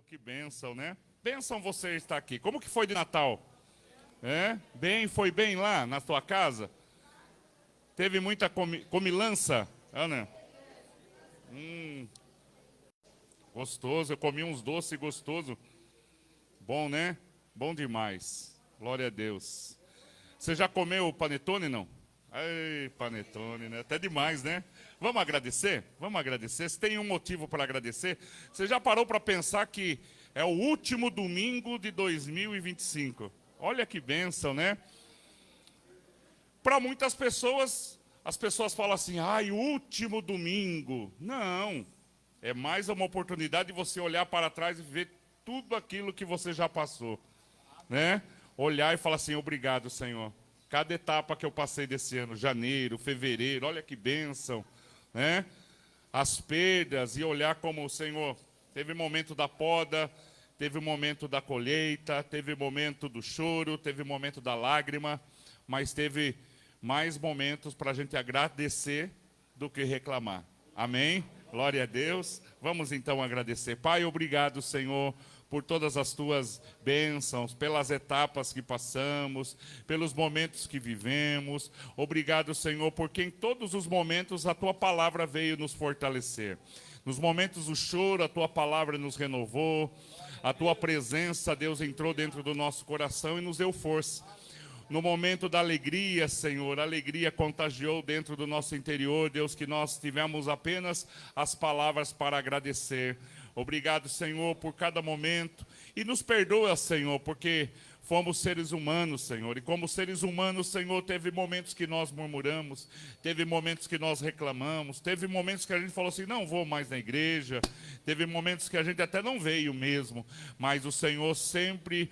Que bênção, né? Bênção você estar aqui. Como que foi de Natal? Foi bem lá na sua casa? Teve muita comilança, Ana? Gostoso, eu comi uns doces gostosos. Bom, né? Bom demais. Glória a Deus. Você já comeu panetone, não? Ai, panetone, né? Até demais, né? Vamos agradecer? Vamos agradecer. Se tem um motivo para agradecer, você já parou para pensar que é o último domingo de 2025? Olha que bênção, né? Para muitas pessoas, as pessoas falam assim, ai, último domingo. Não, é mais uma oportunidade de você olhar para trás e ver tudo aquilo que você já passou, né? Olhar e falar assim, obrigado, Senhor. Cada etapa que eu passei desse ano, janeiro, fevereiro, olha que bênção, né? As perdas e olhar como o Senhor, teve momento da poda, teve momento da colheita, teve momento do choro, teve momento da lágrima, mas teve mais momentos para a gente agradecer do que reclamar. Amém? Glória a Deus. Vamos então agradecer. Pai, obrigado, Senhor, por todas as tuas bênçãos, pelas etapas que passamos, pelos momentos que vivemos. Obrigado, Senhor, porque em todos os momentos a tua palavra veio nos fortalecer. Nos momentos do choro, a tua palavra nos renovou. A tua presença, Deus, entrou dentro do nosso coração e nos deu força. No momento da alegria, Senhor, a alegria contagiou dentro do nosso interior, Deus, que nós tivemos apenas as palavras para agradecer. Obrigado, Senhor, por cada momento. E nos perdoa, Senhor, porque fomos seres humanos, Senhor. E como seres humanos, Senhor, teve momentos que nós murmuramos, teve momentos que nós reclamamos, teve momentos que a gente falou assim, não vou mais na igreja, teve momentos que a gente até não veio mesmo, mas o Senhor sempre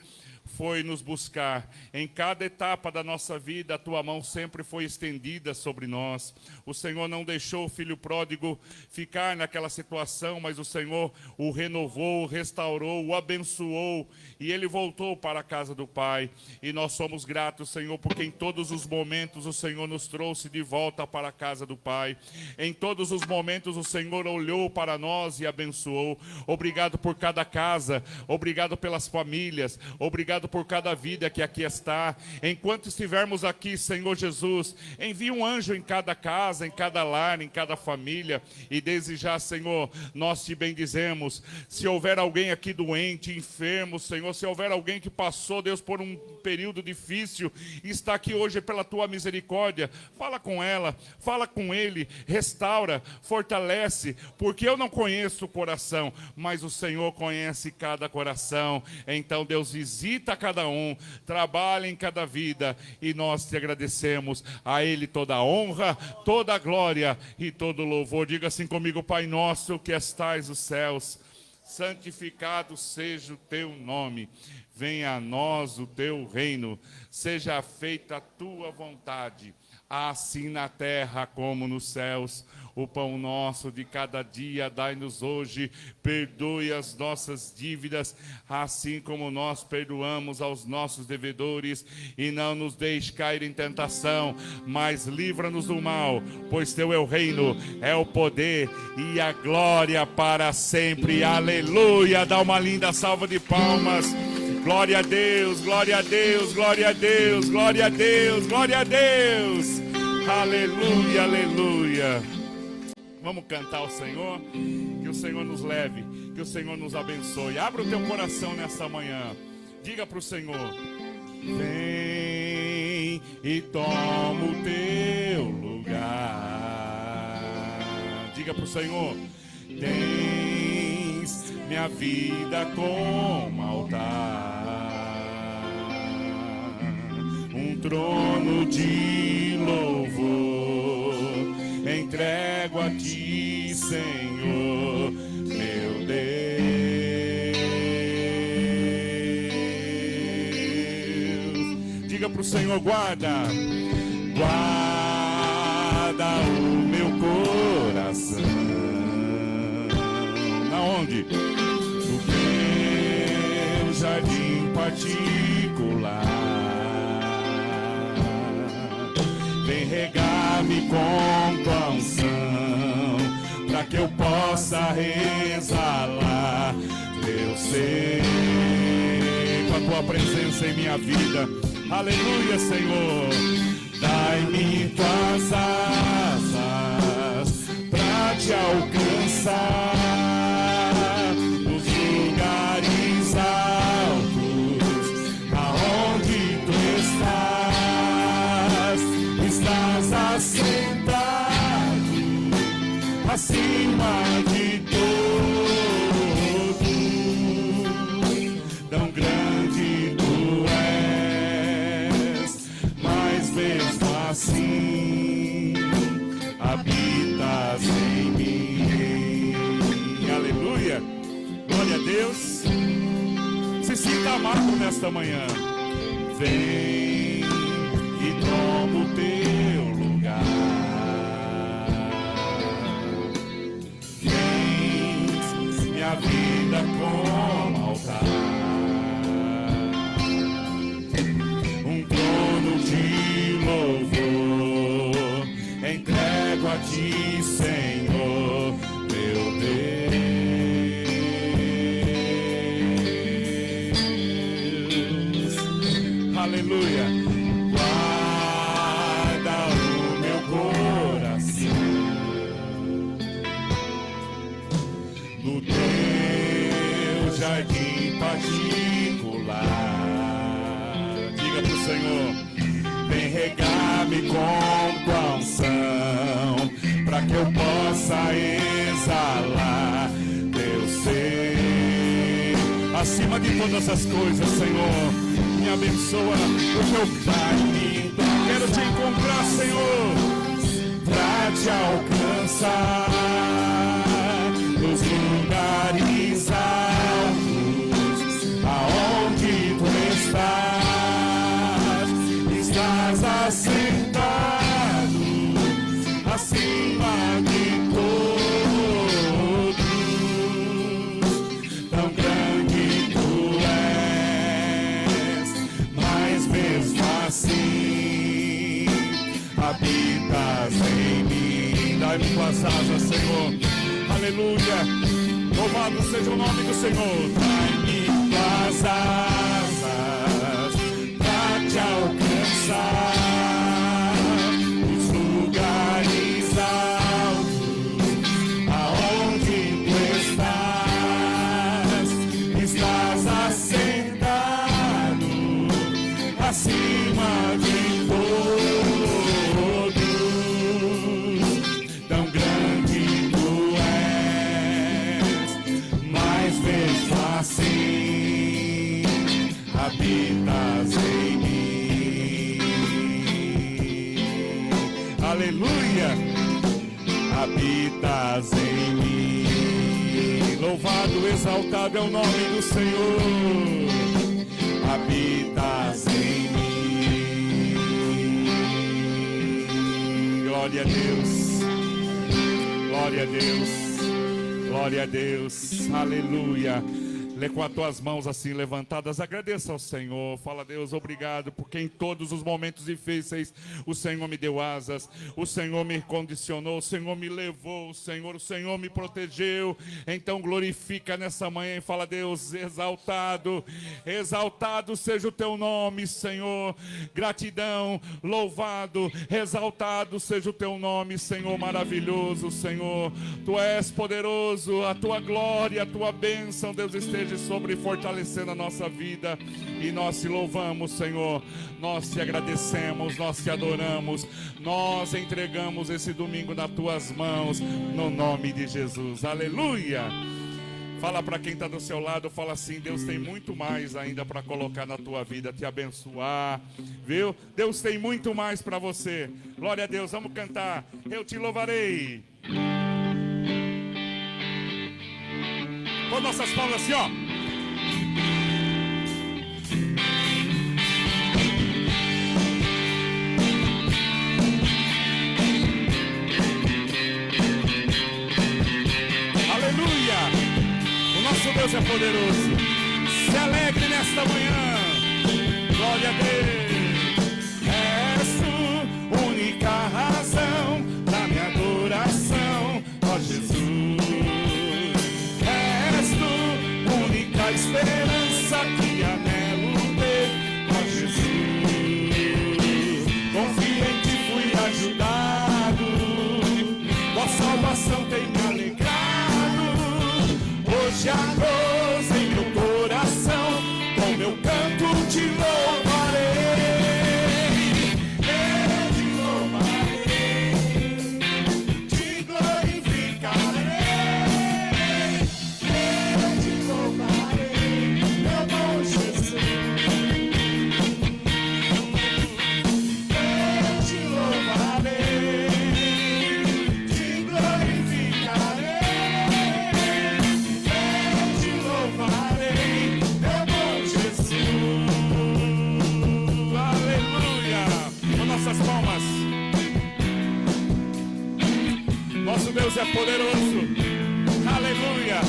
foi nos buscar. Em cada etapa da nossa vida, a tua mão sempre foi estendida sobre nós. O Senhor não deixou o filho pródigo ficar naquela situação, mas o Senhor o renovou, o restaurou, o abençoou, e ele voltou para a casa do Pai. E nós somos gratos, Senhor, porque em todos os momentos o Senhor nos trouxe de volta para a casa do Pai. Em todos os momentos o Senhor olhou para nós e abençoou. Obrigado por cada casa, obrigado pelas famílias, obrigado por cada vida que aqui está. Enquanto estivermos aqui, Senhor Jesus, envie um anjo em cada casa, em cada lar, em cada família, e desde já, Senhor, nós te bendizemos. Se houver alguém aqui doente, enfermo, Senhor, se houver alguém que passou, Deus, por um período difícil e está aqui hoje pela tua misericórdia, fala com ela, fala com ele, restaura, fortalece, porque eu não conheço o coração, mas o Senhor conhece cada coração. Então, Deus, visita a cada um, trabalha em cada vida, e nós te agradecemos. A ele toda a honra, toda a glória e todo o louvor. Diga assim comigo: Pai nosso que estais nos céus, santificado seja o teu nome, venha a nós o teu reino, seja feita a tua vontade, assim na terra como nos céus. O pão nosso de cada dia dai-nos hoje, perdoe as nossas dívidas, assim como nós perdoamos aos nossos devedores, e não nos deixe cair em tentação, mas livra-nos do mal, pois teu é o reino, é o poder e a glória para sempre. Aleluia! Dá uma linda salva de palmas. Glória a Deus, glória a Deus, glória a Deus, glória a Deus, glória a Deus. Aleluia, aleluia. Vamos cantar ao Senhor, que o Senhor nos leve, que o Senhor nos abençoe. Abra o teu coração nessa manhã, diga para o Senhor: vem e toma o teu lugar. Diga para o Senhor: tens minha vida como altar, um trono de louvor, entrego a ti, Senhor, meu Deus. Diga para o Senhor: guarda, guarda o meu coração. Na onde? No teu jardim particular. Vem regar-me com tua unção, para que eu possa exalar Eu sei, com a tua presença em minha vida. Aleluia, Senhor. Dai-me tuas asas pra te alcançar nos lugares altos, aonde tu estás assentado acima de todos. Tão grande tu és, mas mesmo assim habitas em mim. Aleluia, glória a Deus. Se sinta amado nesta manhã. Vem e toma o teu lugar. Vem, minha vida como altar. Um trono de louvor entrego a ti, Senhor, meu Deus. Aleluia. Guarda o meu coração no teu jardim particular. Diga pro Senhor: vem regar-me com tua unção, para que eu possa exalar teu ser. Acima de todas as coisas, Senhor, me abençoa o teu Pai. Quero te encontrar, Senhor, para te alcançar nos lugares altos, aonde tu estás assentado acima de todos. Tão grande tu és, mas mesmo assim habitas em mim. Dai-me tuas asas, Senhor. Aleluia. Louvado seja o nome do Senhor. Dai-me tuas asas pra te alcançar os lugares altos, aonde tu estás assentado acima de todos. Tão grande tu és, mas mesmo assim habitas em mim. Aleluia, habitas em mim. Louvado, exaltado é o nome do Senhor. Habitas em mim. Glória a Deus, glória a Deus, glória a Deus. Aleluia. Lê com as tuas mãos assim levantadas, agradeça ao Senhor, fala: Deus, obrigado, porque em todos os momentos difíceis o Senhor me deu asas, o Senhor me condicionou, o Senhor me levou, o Senhor me protegeu. Então glorifica nessa manhã e fala: Deus, exaltado, exaltado seja o teu nome, Senhor. Gratidão, louvado, exaltado seja o teu nome, Senhor maravilhoso, Senhor. Tu és poderoso, a tua glória, a tua bênção, Deus, esteja sobre e fortalecendo a nossa vida. E nós te louvamos, Senhor. Nós te agradecemos, nós te adoramos. Nós entregamos esse domingo nas tuas mãos, no nome de Jesus. Aleluia. Fala para quem está do seu lado, fala assim: Deus tem muito mais ainda para colocar na tua vida, te abençoar, viu? Deus tem muito mais para você. Glória a Deus, vamos cantar. Eu te louvarei. Com nossas palmas assim, ó. Aleluia! O nosso Deus é poderoso. Se alegre nesta manhã. Glória a Deus. És tu, única razão da minha adoração, ó Jesus. És tu, única esperança que anelo ter, ó Jesus. Confio em ti, fui ajudado, tua salvação tem me alegrado. Hoje há gozo em meu coração, com meu canto te louvarei. Eu te louvarei, te glorificarei. Eu te louvarei, meu bom Jesus. Eu te louvarei, te glorificarei. Eu te louvarei, meu bom Jesus. Aleluia. Com nossas palmas. Nosso Deus é poderoso. Aleluia.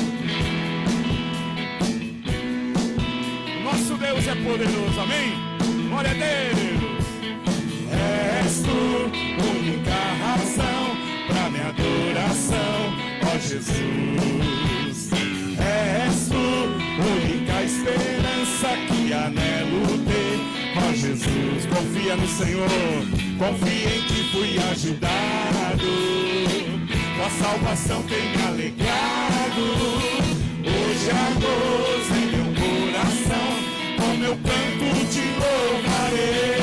Nosso Deus é poderoso. Amém? Glória a Deus. És tu, única razão pra minha adoração, ó Jesus. És tu, única esperança que anelo ter, ó Jesus. Confia no Senhor, confia em ti, fui ajudado, tua salvação tem me alegrado. Hoje há gozo em meu coração, com meu canto te louvarei.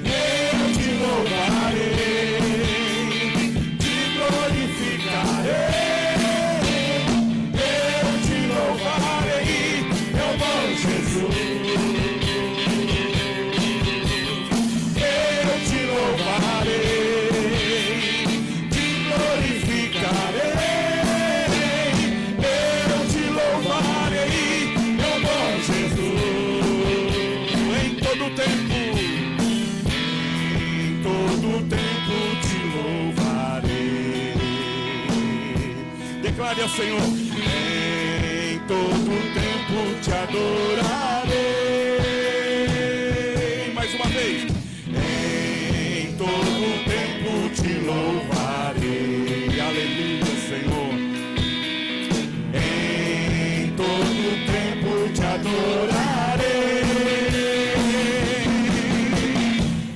Eu te louvarei, te glorificarei. Eu te louvarei, meu bom Jesus. Eu te louvarei, te glorificarei. Eu te louvarei, meu bom Jesus. Em todo tempo te louvarei. Declare ao Senhor: em todo tempo te adorarei. Mais uma vez: em todo tempo te louvarei. Aleluia, Senhor. Em todo tempo te adorarei.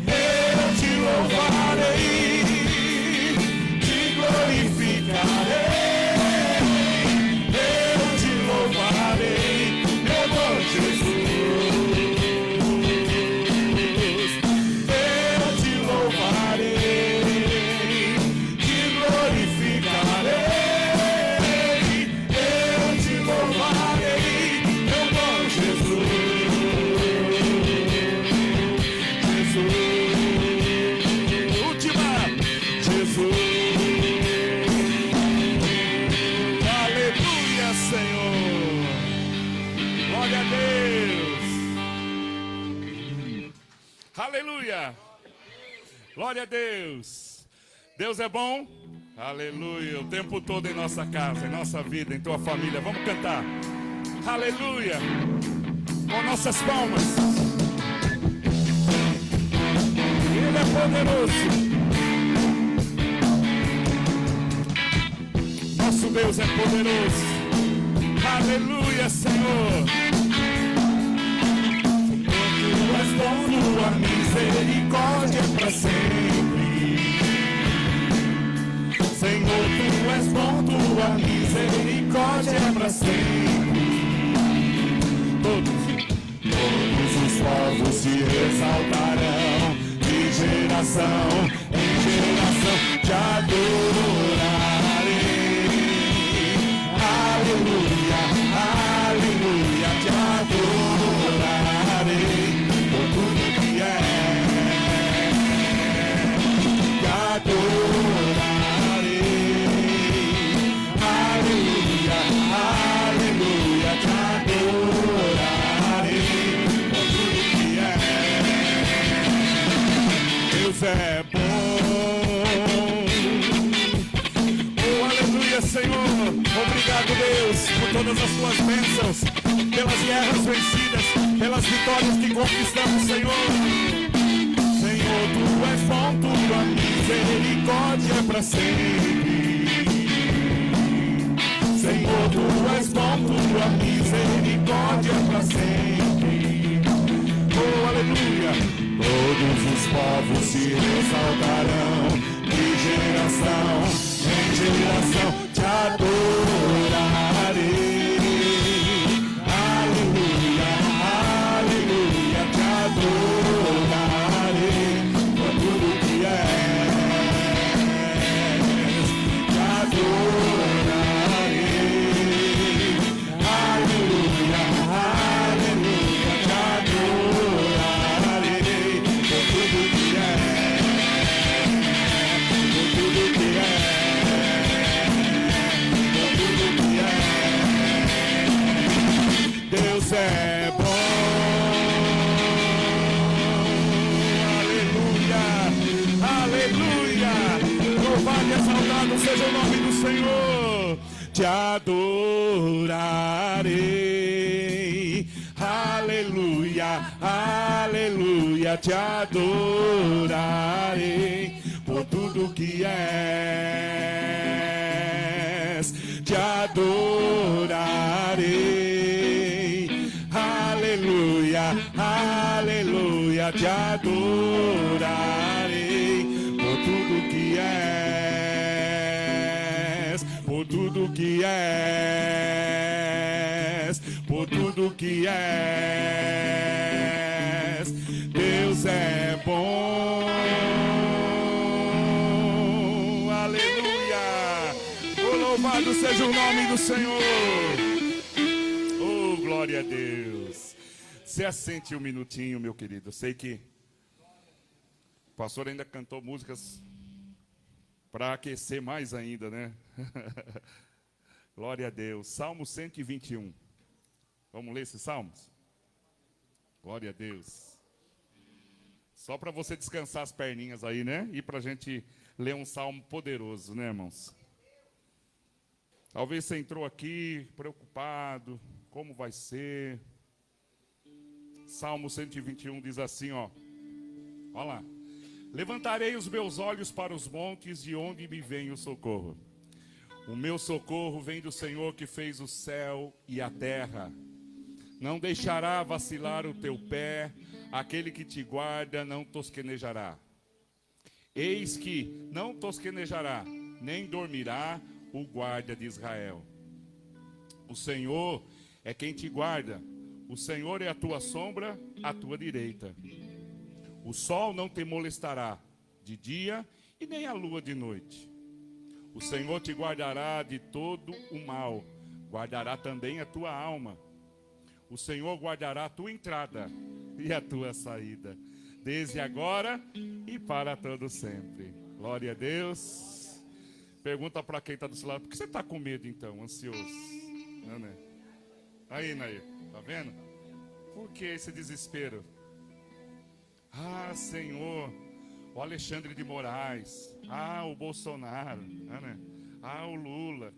Eu te louvarei, te glorificarei. Eu te louvarei, meu bom Jesus. Eu te louvarei, te glorificarei. Eu te louvarei, meu bom Jesus. Última, Jesus. Aleluia, Senhor. Glória a Deus. Aleluia. Glória a Deus. Deus é bom. Aleluia. O tempo todo em nossa casa, em nossa vida, em tua família. Vamos cantar. Aleluia. Com nossas palmas. Ele é poderoso. Nosso Deus é poderoso. Aleluia, Senhor. Tu és bom, tua misericórdia é para sempre. Senhor, tu és bom, tua misericórdia é para sempre. Todos os povos se exaltarão, de geração em geração te adorarei. Aleluia, aleluia, te adorarei por tudo que é. Te adorarei. Aleluia, aleluia, te adorarei por tudo que é. Deus é bom. Oh, aleluia, Senhor. Obrigado, Deus, por todas as tuas bênçãos, pelas guerras vencidas, pelas vitórias que conquistamos, Senhor. Senhor, tu és bom, tua misericórdia é para sempre. Senhor, tu és bom, tua tua misericórdia para sempre. Oh, aleluia! Todos os povos se exaltarão, de geração em geração te adorarei. Aleluia, aleluia, te adorarei por tudo que és, te adorarei. Aleluia, aleluia, te adorarei por tudo que és, por tudo que és, por tudo que és. Deus é bom. Louvado e exaltado seja o nome do Senhor. Te adorarei. Aleluia, aleluia. Te adorarei por tudo que és. Te adorarei. Aleluia, aleluia. Te adorarei por tudo que és, por tudo que és, por tudo que és. Deus é bom. Aleluia. Oh, louvado seja o nome do Senhor. Oh, glória a Deus. Se assente um minutinho, meu querido. Eu sei que o pastor ainda cantou músicas para aquecer mais ainda, né? Glória a Deus. Salmo 121. Vamos ler esses salmos? Glória a Deus. Só para você descansar as perninhas aí, né? E para a gente ler um salmo poderoso, né, irmãos? Talvez você entrou aqui preocupado. Como vai ser? Salmo 121 diz assim, ó. Olha lá. Levantarei os meus olhos para os montes, de onde me vem o socorro. O meu socorro vem do Senhor que fez o céu e a terra. Não deixará vacilar o teu pé, aquele que te guarda não tosquenejará. Eis que não tosquenejará, nem dormirá o guarda de Israel. O Senhor é quem te guarda, o Senhor é a tua sombra, à tua direita. O sol não te molestará de dia e nem a lua de noite. O Senhor te guardará de todo o mal, guardará também a tua alma. O Senhor guardará a tua entrada e a tua saída, desde agora e para todo sempre. Glória a Deus. Pergunta para quem está do seu lado, por que você está com medo então, ansioso? Não, né? Aí, Nair, tá vendo? Por que esse desespero? Ah, Senhor, o Alexandre de Moraes, o Bolsonaro, né? O Lula,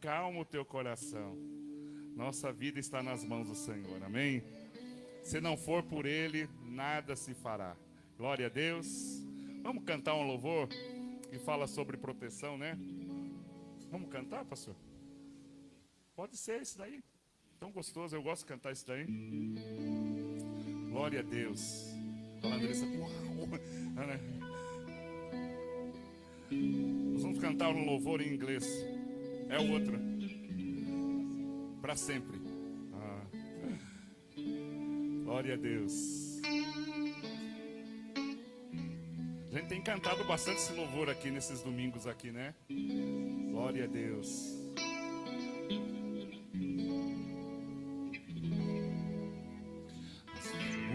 calma o teu coração. Nossa vida está nas mãos do Senhor, amém? Se não for por Ele, nada se fará. Glória a Deus. Vamos cantar um louvor que fala sobre proteção, né? Vamos cantar, pastor? Pode ser esse daí. Tão gostoso, eu gosto de cantar isso daí. Glória a Deus. Nós vamos cantar um louvor em inglês. É o outro. Para sempre. Glória a Deus. A gente tem cantado bastante esse louvor aqui nesses domingos aqui, né? Glória a Deus.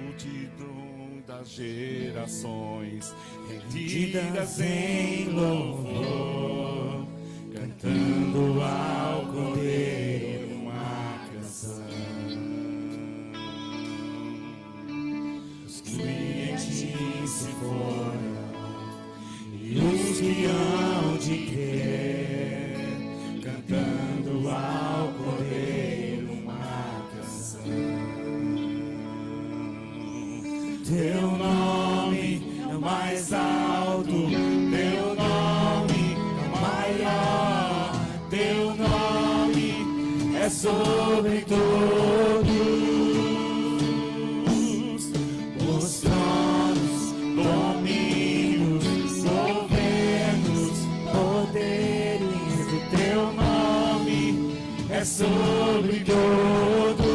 Multidão das gerações rendidas em louvor, cantando ao Cordeiro uma canção. Os clientes se foram e os que hão de crer, cantando ao Cordeiro uma canção. Teu nome é o mais alto, teu nome é o maior, teu nome é sobre todo sobre todo,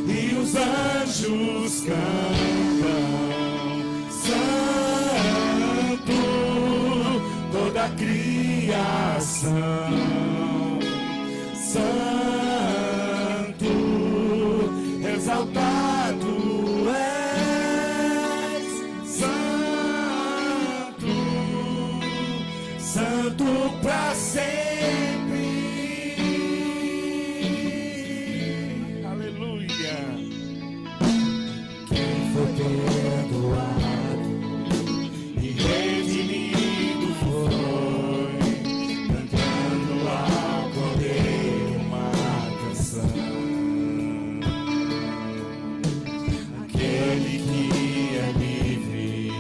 e os anjos cantam, Santo, toda a criação, Santo, exaltado és, Santo, Santo para sempre. Aleluia. Quem foi perdoado e redimido foi, cantando ao Cordeiro uma canção. Aquele que é livre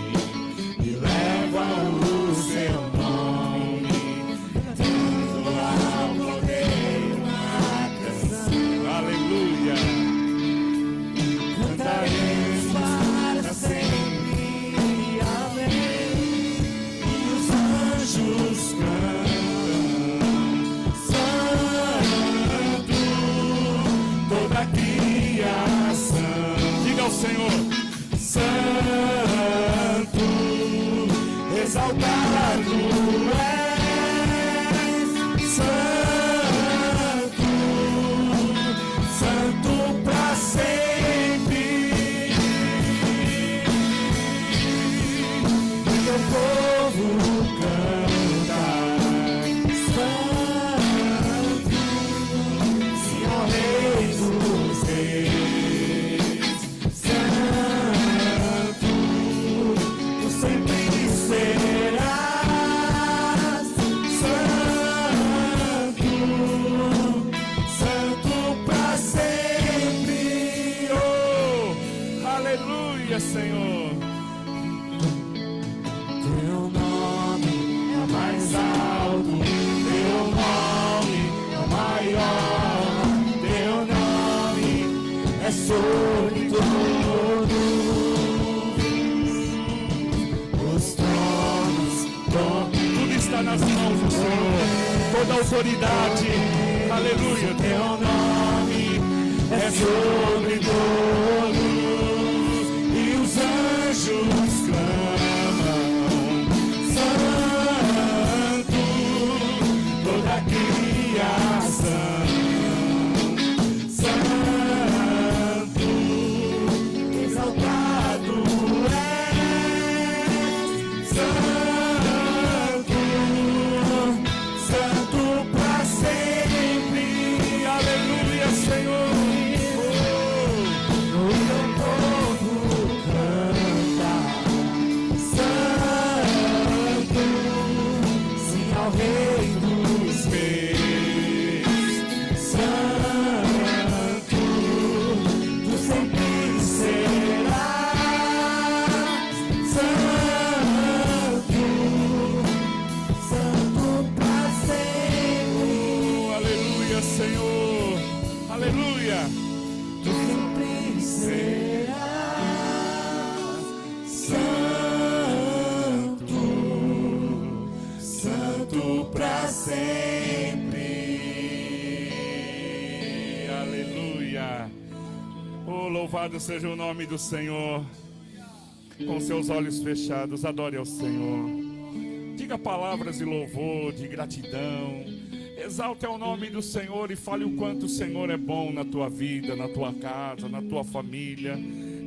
e leva o seu nome, cantando ao Cordeiro uma canção. Aleluia. Cantaremos para sempre, amém. E os anjos cantam, Santo, toda a criação. Diga ao Senhor. Santo, exaltado és, Santo, Santo para sempre. O teu povo canta, Santo, sim ao Rei dos Reis, Santo, tu sempre serás, Santo, Santo para sempre. Oh, aleluia, Senhor. Teu nome é o mais alto, teu nome é o maior, teu nome é sobre todos os tronos. Tudo está nas mãos do Senhor. Toda autoridade. Aleluia. Teu nome é sobre todos, e os anjos clamam, Santo, toda a criação, Santo, exaltado és, Santo, Santo para sempre. Aleluia, Senhor. O teu povo canta, Santo, sim ao Rei dos Reis, Santo, tu sempre serás, Santo, Santo para sempre. Aleluia, Senhor. Aleluia. Tu sempre serás Santo, Santo para sempre. Aleluia. Oh, louvado seja o nome do Senhor. Com seus olhos fechados, adore ao Senhor. Diga palavras de louvor, de gratidão. Exalte o nome do Senhor e fale o quanto o Senhor é bom na tua vida, na tua casa, na tua família.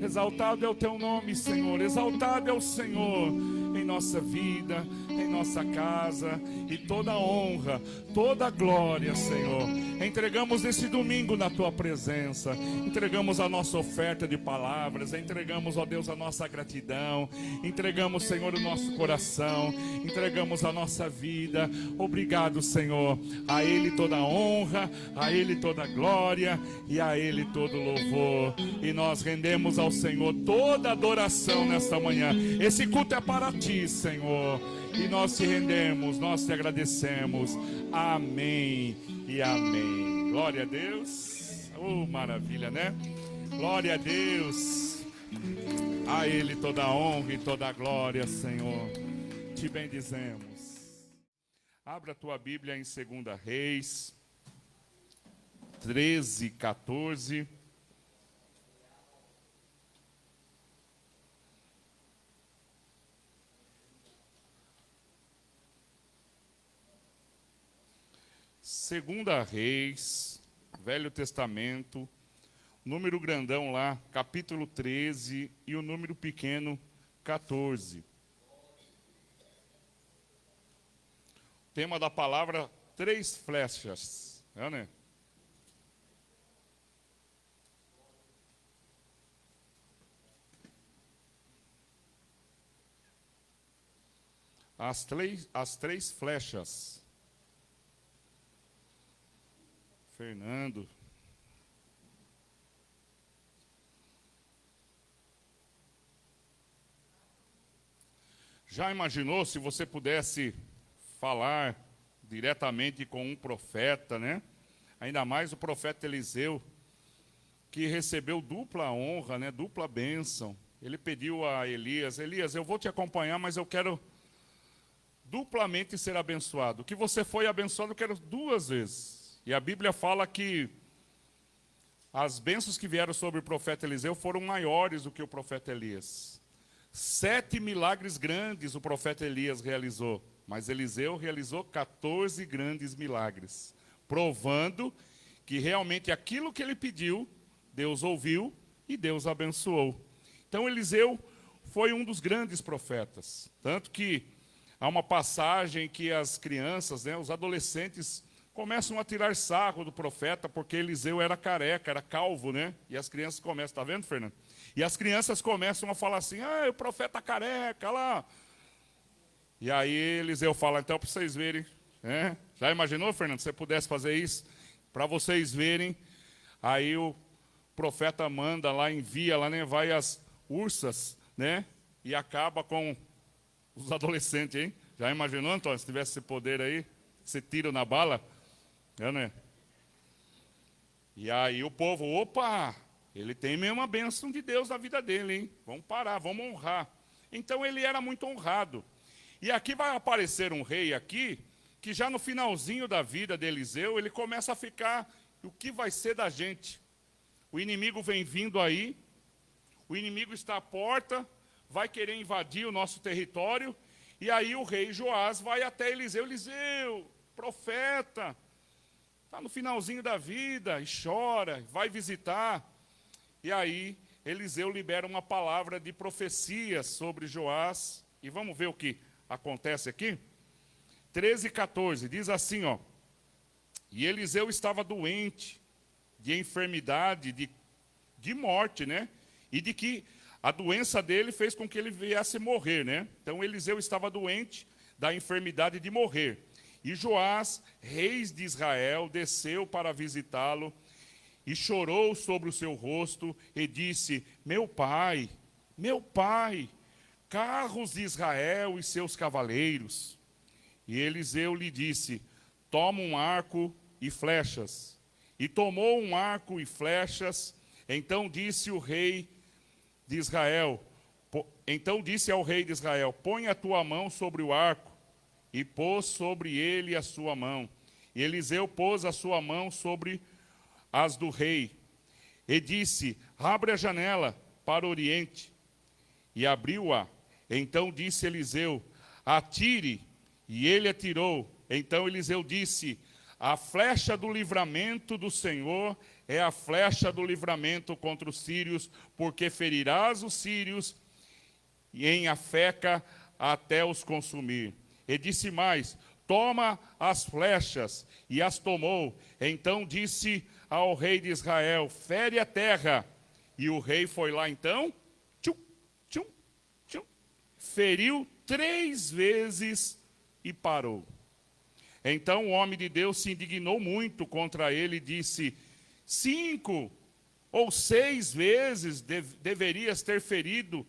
Exaltado é o teu nome, Senhor. Exaltado é o Senhor em nossa vida, em nossa casa. E toda a honra, toda a glória, Senhor. Entregamos esse domingo na tua presença. Entregamos a nossa oferta de palavras. Entregamos, ó Deus, a nossa gratidão. Entregamos, Senhor, o nosso coração. Entregamos a nossa vida. Obrigado, Senhor. A Ele toda a honra, a Ele toda a glória e a Ele todo o louvor. E nós rendemos ao Senhor toda a adoração nesta manhã. Esse culto é para ti, Senhor. E nós te rendemos, nós te agradecemos. Amém e amém. Glória a Deus. Oh, maravilha, né? Glória a Deus. A Ele toda a honra e toda a glória, Senhor. Te bendizemos. Abra a tua Bíblia em 2 Reis. 13, 14. Segunda Reis, Velho Testamento, número grandão lá, capítulo 13, e o número pequeno, 14. Tema da palavra, 3 flechas. É, né? As três flechas. Fernando. Já imaginou se você pudesse falar diretamente com um profeta, né? Ainda mais o profeta Eliseu, que recebeu dupla honra, né? Dupla bênção. Ele pediu a Elias: Elias, eu vou te acompanhar, mas eu quero duplamente ser abençoado. O que você foi abençoado, eu quero 2 vezes. E a Bíblia fala que as bênçãos que vieram sobre o profeta Eliseu foram maiores do que o profeta Elias. 7 milagres grandes o profeta Elias realizou, mas Eliseu realizou 14 grandes milagres, provando que realmente aquilo que ele pediu, Deus ouviu e Deus abençoou. Então Eliseu foi um dos grandes profetas, tanto que há uma passagem que as crianças, né, os adolescentes, começam a tirar sarro do profeta, porque Eliseu era careca, era calvo, né? E as crianças começam, tá vendo, Fernando? E as crianças começam a falar assim: o profeta careca lá. E aí Eliseu fala: então, para vocês verem, né? Já imaginou, Fernando, se você pudesse fazer isso? Para vocês verem, aí o profeta manda lá, envia lá, né? Vai as ursas, né? E acaba com os adolescentes, hein? Já imaginou, Antônio, se tivesse esse poder aí, esse tiro na bala? É, né? E aí o povo, opa, ele tem mesmo a bênção de Deus na vida dele, hein? Vamos parar, vamos honrar. Então ele era muito honrado. E aqui vai aparecer um rei aqui, que já no finalzinho da vida de Eliseu, ele começa a ficar: o que vai ser da gente? O inimigo vem vindo aí, o inimigo está à porta, vai querer invadir o nosso território, e aí o rei Joás vai até Eliseu: Eliseu, profeta, está no finalzinho da vida, e chora, vai visitar. E aí Eliseu libera uma palavra de profecia sobre Joás, e vamos ver o que acontece aqui? 13, 14, diz assim, ó: e Eliseu estava doente, de enfermidade, de morte, né? E de que a doença dele fez com que ele viesse morrer, né? Então Eliseu estava doente da enfermidade de morrer. E Joás, rei de Israel, desceu para visitá-lo e chorou sobre o seu rosto e disse: meu pai, carros de Israel e seus cavaleiros. E Eliseu lhe disse: toma um arco e flechas. E tomou um arco e flechas. Então disse ao rei de Israel: põe a tua mão sobre o arco. E pôs sobre ele a sua mão. E Eliseu pôs a sua mão sobre as do rei. E disse: abre a janela para o oriente. E abriu-a. Então disse Eliseu: atire. E ele atirou. Então Eliseu disse: a flecha do livramento do Senhor é a flecha do livramento contra os sírios, porque ferirás os sírios e em Afeca até os consumir. E disse mais: toma as flechas. E as tomou. Então disse ao rei de Israel: fere a terra. E o rei foi lá então, feriu 3 vezes e parou. Então o homem de Deus se indignou muito contra ele e disse: 5 ou 6 vezes deverias ter ferido.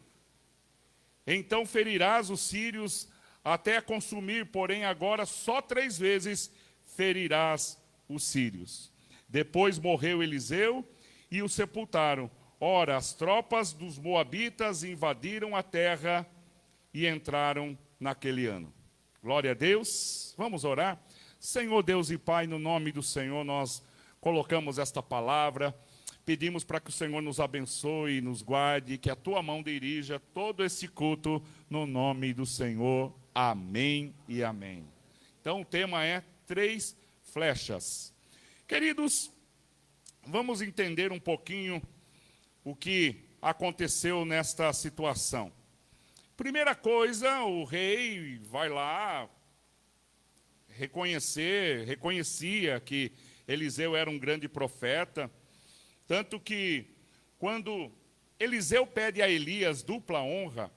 Então ferirás os sírios até consumir, porém agora só 3 vezes ferirás os sírios. Depois morreu Eliseu e o sepultaram. Ora, as tropas dos moabitas invadiram a terra e entraram naquele ano. Glória a Deus. Vamos orar. Senhor Deus e Pai, no nome do Senhor, nós colocamos esta palavra, pedimos para que o Senhor nos abençoe e nos guarde, que a tua mão dirija todo esse culto no nome do Senhor. Amém e amém. Então o tema é 3 flechas. Queridos, vamos entender um pouquinho o que aconteceu nesta situação. Primeira coisa, o rei vai lá reconhecia que Eliseu era um grande profeta, tanto que quando Eliseu pede a Elias dupla honra,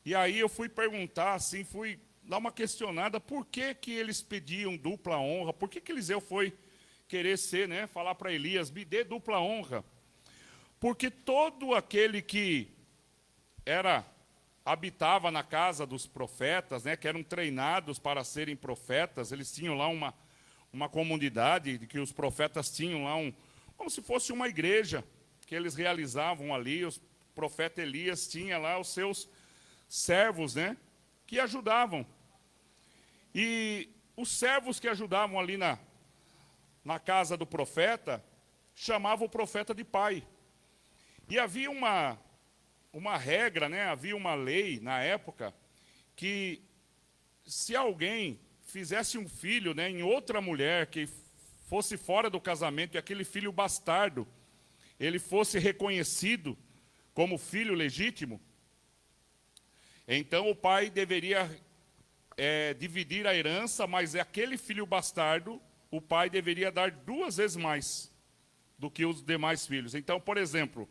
e aí eu fui perguntar, assim, fui dar uma questionada, por que que eles pediam dupla honra, por que que Eliseu foi querer ser, né, falar para Elias, me dê dupla honra, porque todo aquele que habitava na casa dos profetas, né, que eram treinados para serem profetas, eles tinham lá uma comunidade que os profetas tinham lá, como se fosse uma igreja que eles realizavam ali. O profeta Elias tinha lá os seus servos, né, que ajudavam. E os servos que ajudavam ali na casa do profeta, chamavam o profeta de pai. E havia uma regra, né? Havia uma lei na época que se alguém fizesse um filho, né, em outra mulher que fosse fora do casamento e aquele filho bastardo, ele fosse reconhecido como filho legítimo, então o pai deveria dividir a herança, mas aquele filho bastardo, o pai deveria dar 2 vezes mais do que os demais filhos. Então, por exemplo,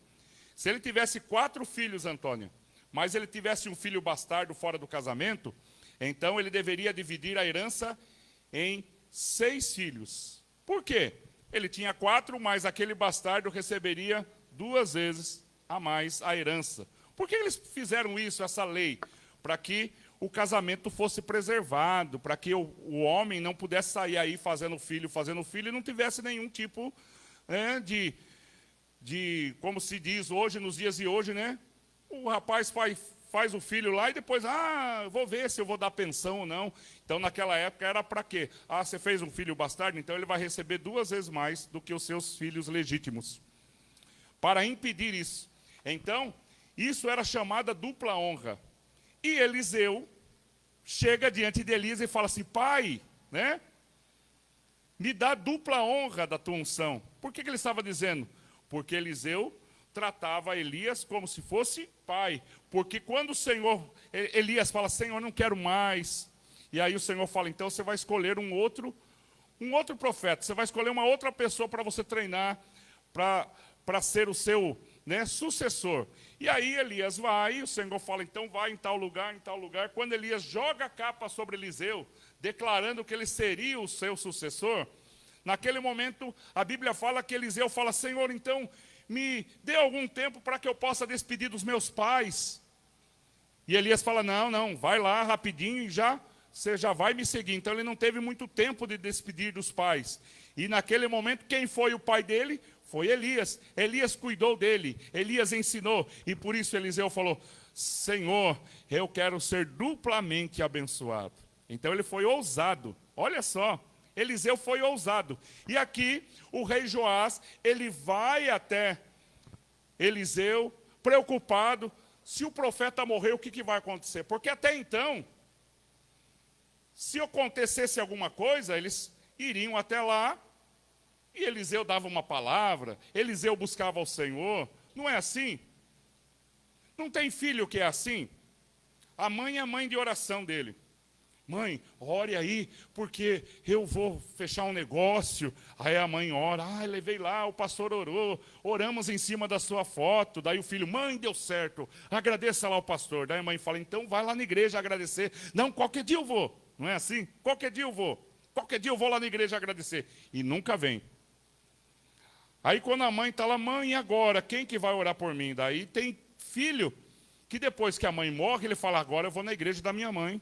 se ele tivesse 4 filhos, Antônio, mas ele tivesse um filho bastardo fora do casamento, então ele deveria dividir a herança em 6 filhos. Por quê? Ele tinha 4, mas aquele bastardo receberia 2 vezes a mais a herança. Por que eles fizeram isso, essa lei? Para que o casamento fosse preservado, para que o homem não pudesse sair aí fazendo filho e não tivesse nenhum tipo de, como se diz hoje, nos dias de hoje, né? O rapaz faz o filho lá e depois, vou ver se eu vou dar pensão ou não. Então, naquela época, era para quê? Você fez um filho bastardo, então ele vai receber 2 vezes mais do que os seus filhos legítimos. Para impedir isso. Então, isso era chamada dupla honra. E Eliseu chega diante de Elias e fala assim, pai, né? Me dá dupla honra da tua unção. Por que ele estava dizendo? Porque Eliseu tratava Elias como se fosse pai. Porque quando o Senhor, Elias fala, Senhor, não quero mais. E aí o Senhor fala, então você vai escolher um outro profeta. Você vai escolher uma outra pessoa para você treinar, para ser o seu, né, sucessor. E aí Elias vai, o Senhor fala, então vai em tal lugar, em tal lugar. Quando Elias joga a capa sobre Eliseu, declarando que ele seria o seu sucessor, naquele momento a Bíblia fala que Eliseu fala, Senhor, então me dê algum tempo para que eu possa despedir dos meus pais. E Elias fala, não, vai lá rapidinho e você já vai me seguir. Então ele não teve muito tempo de despedir dos pais. E naquele momento, quem foi o pai dele? Foi Elias. Elias cuidou dele, Elias ensinou. E por isso Eliseu falou, Senhor, eu quero ser duplamente abençoado. Então ele foi ousado. Olha só, Eliseu foi ousado. E aqui o rei Joás, ele vai até Eliseu, preocupado, se o profeta morrer, o que vai acontecer? Porque até então, se acontecesse alguma coisa, eles iriam até lá, e Eliseu dava uma palavra, Eliseu buscava o Senhor. Não é assim? Não tem filho que é assim? A mãe é a mãe de oração dele. Mãe, ore aí, porque eu vou fechar um negócio. Aí a mãe ora, levei lá, o pastor orou, oramos em cima da sua foto. Daí o filho, mãe, deu certo, agradeça lá o pastor. Daí a mãe fala, então vai lá na igreja agradecer. Não, qualquer dia eu vou. Não é assim? Qualquer dia eu vou lá na igreja agradecer. E nunca vem. Aí quando a mãe está lá, mãe, e agora? Quem que vai orar por mim? Daí tem filho que depois que a mãe morre, ele fala, agora eu vou na igreja da minha mãe.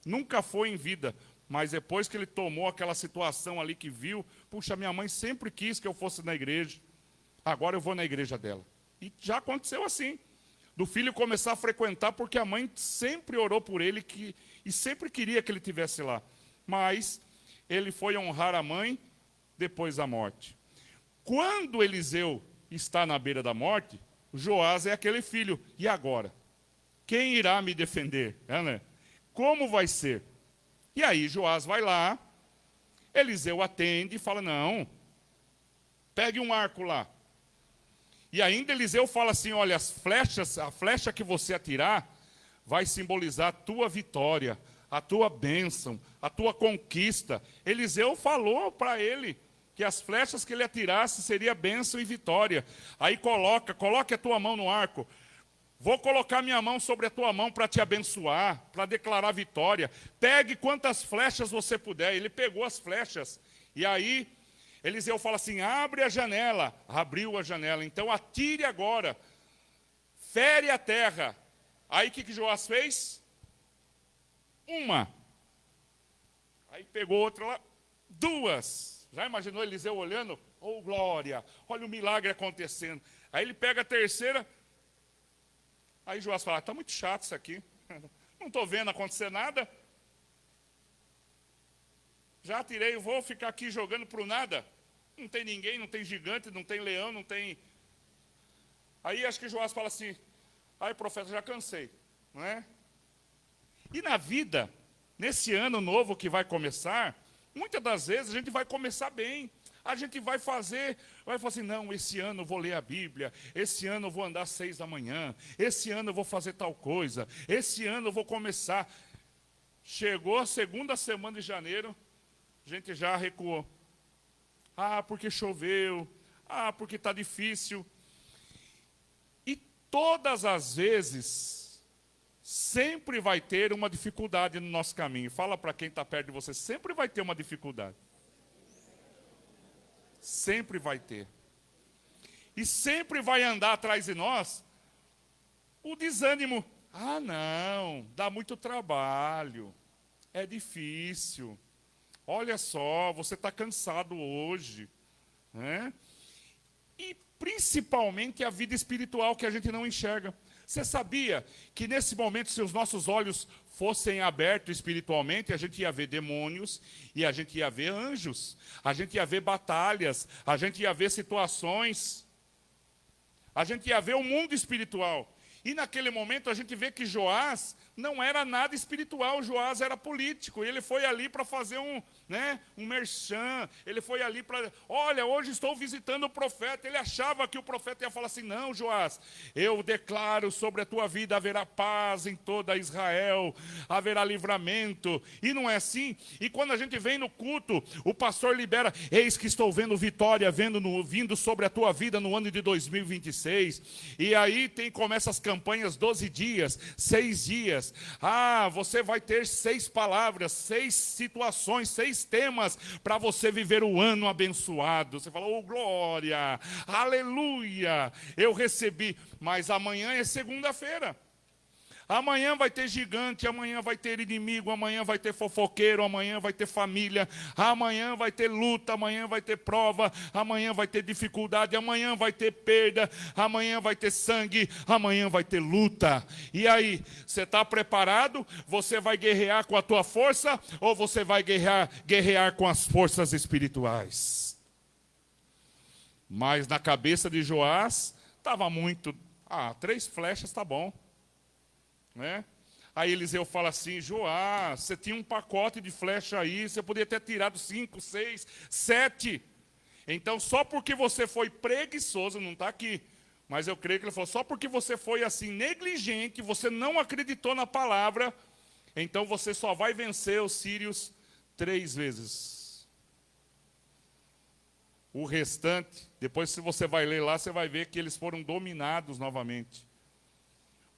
Nunca foi em vida, mas depois que ele tomou aquela situação ali que viu, puxa, minha mãe sempre quis que eu fosse na igreja, agora eu vou na igreja dela. E já aconteceu assim, do filho começar a frequentar, porque a mãe sempre orou por ele e sempre queria que ele estivesse lá. Mas ele foi honrar a mãe, depois da morte. Quando Eliseu está na beira da morte, Joás é aquele filho. E agora? Quem irá me defender? Né? Como vai ser? E aí Joás vai lá, Eliseu atende e fala, não, pegue um arco lá. E ainda Eliseu fala assim, olha, a flecha que você atirar vai simbolizar a tua vitória, a tua bênção, a tua conquista. Eliseu falou para ele que as flechas que ele atirasse seria bênção e vitória. Aí coloque a tua mão no arco. Vou colocar minha mão sobre a tua mão para te abençoar, para declarar vitória. Pegue quantas flechas você puder. Ele pegou as flechas. E aí, Eliseu fala assim, abre a janela. Abriu a janela. Então, atire agora. Fere a terra. Aí, o que Joás fez? Uma. Aí, pegou outra lá. Duas. Já imaginou Eliseu olhando? Oh, glória. Olha o milagre acontecendo. Aí, ele pega a terceira. Aí Joás fala, está muito chato isso aqui, não estou vendo acontecer nada. Já tirei, vou ficar aqui jogando para o nada. Não tem ninguém, não tem gigante, não tem leão, não tem... Aí acho que Joás fala assim, ai profeta, já cansei, não é? E na vida, nesse ano novo que vai começar, muitas das vezes a gente vai começar bem. A gente vai falar assim, não, esse ano eu vou ler a Bíblia, esse ano eu vou andar às 6 da manhã, esse ano eu vou fazer tal coisa, esse ano eu vou começar. Chegou a segunda semana de janeiro, a gente já recuou. Ah, porque choveu, ah, porque está difícil. E todas as vezes, sempre vai ter uma dificuldade no nosso caminho. Fala para quem está perto de você, sempre vai ter uma dificuldade. Sempre vai ter. E sempre vai andar atrás de nós o desânimo. Ah, não, dá muito trabalho, é difícil. Olha só, você está cansado hoje. Né? E principalmente a vida espiritual que a gente não enxerga. Você sabia que nesse momento, se os nossos olhos fossem abertos espiritualmente, a gente ia ver demônios e a gente ia ver anjos, a gente ia ver batalhas, a gente ia ver situações, a gente ia ver o mundo espiritual. E naquele momento a gente vê que Joás não era nada espiritual, Joás era político. Ele foi ali para fazer um merchan, ele foi ali para, olha, hoje estou visitando o profeta. Ele achava que o profeta ia falar assim, não, Joás, eu declaro sobre a tua vida haverá paz em toda Israel, haverá livramento. E não é assim. E quando a gente vem no culto, o pastor libera, eis que estou vendo vitória, vindo sobre a tua vida no ano de 2026. E aí começa as campanhas 12 dias, 6 dias. Ah, você vai ter 6 palavras, 6 situações, 6 temas para você viver o ano abençoado. Você fala, oh glória, aleluia, eu recebi. Mas amanhã é segunda-feira. Amanhã vai ter gigante, amanhã vai ter inimigo, amanhã vai ter fofoqueiro, amanhã vai ter família, amanhã vai ter luta, amanhã vai ter prova, amanhã vai ter dificuldade, amanhã vai ter perda, amanhã vai ter sangue, amanhã vai ter luta. E aí, você está preparado? Você vai guerrear com a tua força ou você vai guerrear com as forças espirituais? Mas na cabeça de Joás, estava muito, 3 flechas está bom. Né? Aí Eliseu fala assim, Joás, você tinha um pacote de flecha aí, você podia ter tirado 5, 6, 7. Então só porque você foi preguiçoso, não está aqui, mas eu creio que ele falou, só porque você foi assim negligente, você não acreditou na palavra, então você só vai vencer os sírios 3 vezes. O restante, depois se você vai ler lá, você vai ver que eles foram dominados novamente.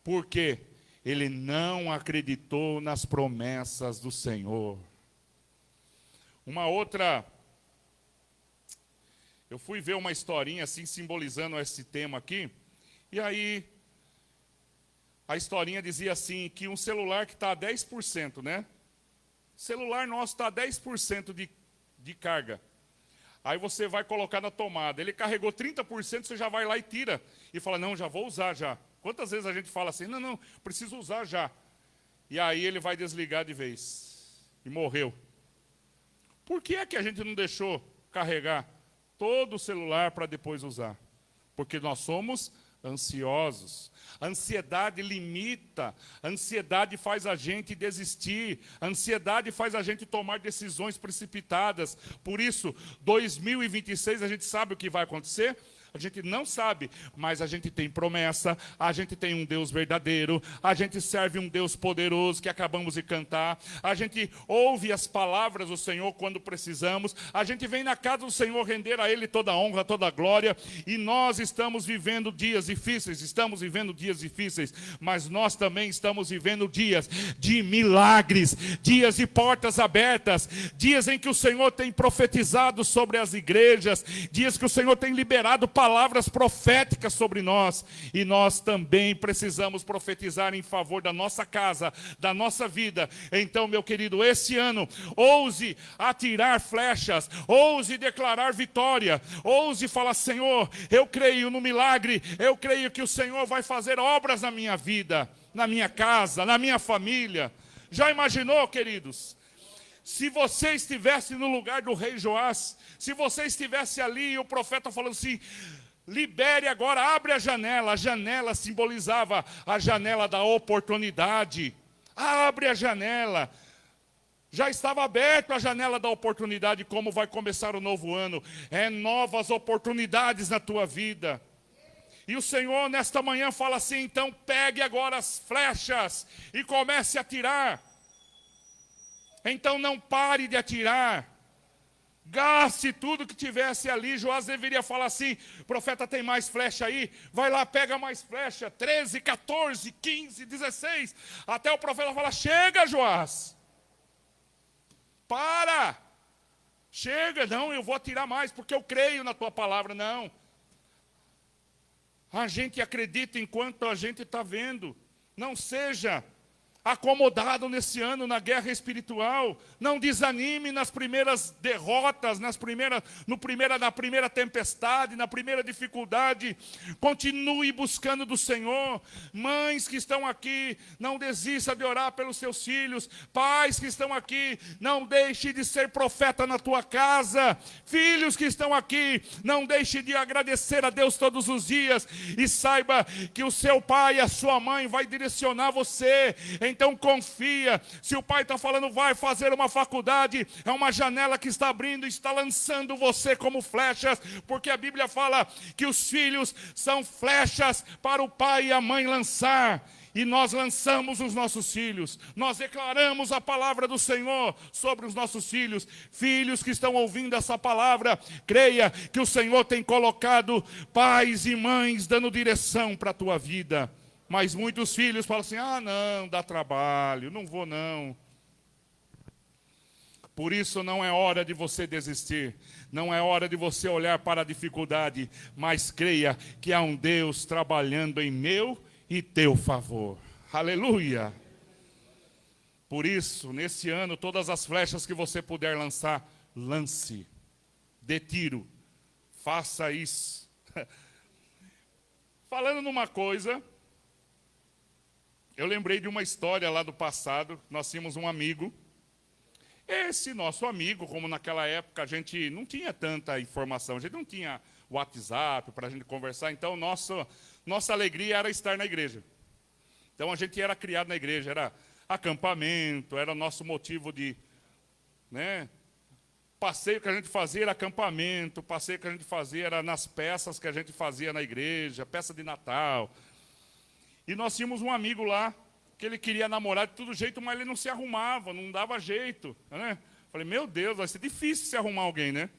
Por quê? Ele não acreditou nas promessas do Senhor. Uma outra, eu fui ver uma historinha assim, simbolizando esse tema aqui, e aí, a historinha dizia assim, que um celular que está a 10%, né? O celular nosso está a 10% de carga. Aí você vai colocar na tomada, ele carregou 30%, você já vai lá e tira, e fala, não, já vou usar já. Quantas vezes a gente fala assim, não, preciso usar já. E aí ele vai desligar de vez. E morreu. Por que é que a gente não deixou carregar todo o celular para depois usar. Porque nós somos ansiosos. A ansiedade limita, a ansiedade faz a gente desistir, a ansiedade faz a gente tomar decisões precipitadas. Por isso, 2026 a gente sabe o que vai acontecer? A gente não sabe, mas a gente tem promessa, a gente tem um Deus verdadeiro, a gente serve um Deus poderoso que acabamos de cantar, a gente ouve as palavras do Senhor quando precisamos, a gente vem na casa do Senhor render a Ele toda a honra, toda a glória, e nós estamos vivendo dias difíceis, mas nós também estamos vivendo dias de milagres, dias de portas abertas, dias em que o Senhor tem profetizado sobre as igrejas, dias que o Senhor tem liberado palavras proféticas sobre nós, e nós também precisamos profetizar em favor da nossa casa, da nossa vida. Então, meu querido, esse ano, ouse atirar flechas, ouse declarar vitória, ouse falar: Senhor, eu creio no milagre, eu creio que o Senhor vai fazer obras na minha vida, na minha casa, na minha família. Já imaginou, queridos? Se você estivesse no lugar do rei Joás, se você estivesse ali e o profeta falando assim: libere agora, abre a janela simbolizava a janela da oportunidade, abre a janela. Já estava aberta a janela da oportunidade. Como vai começar o novo ano? É novas oportunidades na tua vida. E o Senhor nesta manhã fala assim: então pegue agora as flechas e comece a atirar. Então não pare de atirar. Gaste tudo que tivesse ali. Joás deveria falar assim: profeta, tem mais flecha aí? Vai lá, pega mais flecha. 13, 14, 15, 16. Até o profeta falar: chega, Joás. Para. Chega, não, eu vou atirar mais, porque eu creio na tua palavra. Não. A gente acredita enquanto a gente está vendo. Não seja acomodado nesse ano na guerra espiritual. Não desanime nas primeiras derrotas, na primeira tempestade, na primeira dificuldade. Continue buscando do Senhor. Mães que estão aqui, não desista de orar pelos seus filhos. Pais que estão aqui, não deixe de ser profeta na tua casa. Filhos que estão aqui, não deixe de agradecer a Deus todos os dias. E saiba que o seu pai e a sua mãe vai direcionar você. Então confia. Se o pai está falando: vai fazer uma faculdade, é uma janela que está abrindo, está lançando você como flechas, porque a Bíblia fala que os filhos são flechas para o pai e a mãe lançar. E nós lançamos os nossos filhos, nós declaramos a palavra do Senhor sobre os nossos filhos. Filhos que estão ouvindo essa palavra, creia que o Senhor tem colocado pais e mães dando direção para a tua vida. Mas muitos filhos falam assim: ah, não, dá trabalho, não vou não. Por isso não é hora de você desistir, não é hora de você olhar para a dificuldade, mas creia que há um Deus trabalhando em meu e teu favor. Aleluia! Por isso, nesse ano, todas as flechas que você puder lançar, lance, dê tiro, faça isso. Falando numa coisa, eu lembrei de uma história lá do passado. Nós tínhamos um amigo. Esse nosso amigo, como naquela época a gente não tinha tanta informação, a gente não tinha WhatsApp para a gente conversar, então nossa alegria era estar na igreja. Então a gente era criado na igreja, era acampamento, era nosso motivo de, passeio que a gente fazia era acampamento, passeio que a gente fazia era nas peças que a gente fazia na igreja, peça de Natal. E nós tínhamos um amigo lá, que ele queria namorar de todo jeito, mas ele não se arrumava, não dava jeito. Falei: meu Deus, vai ser difícil se arrumar alguém, né?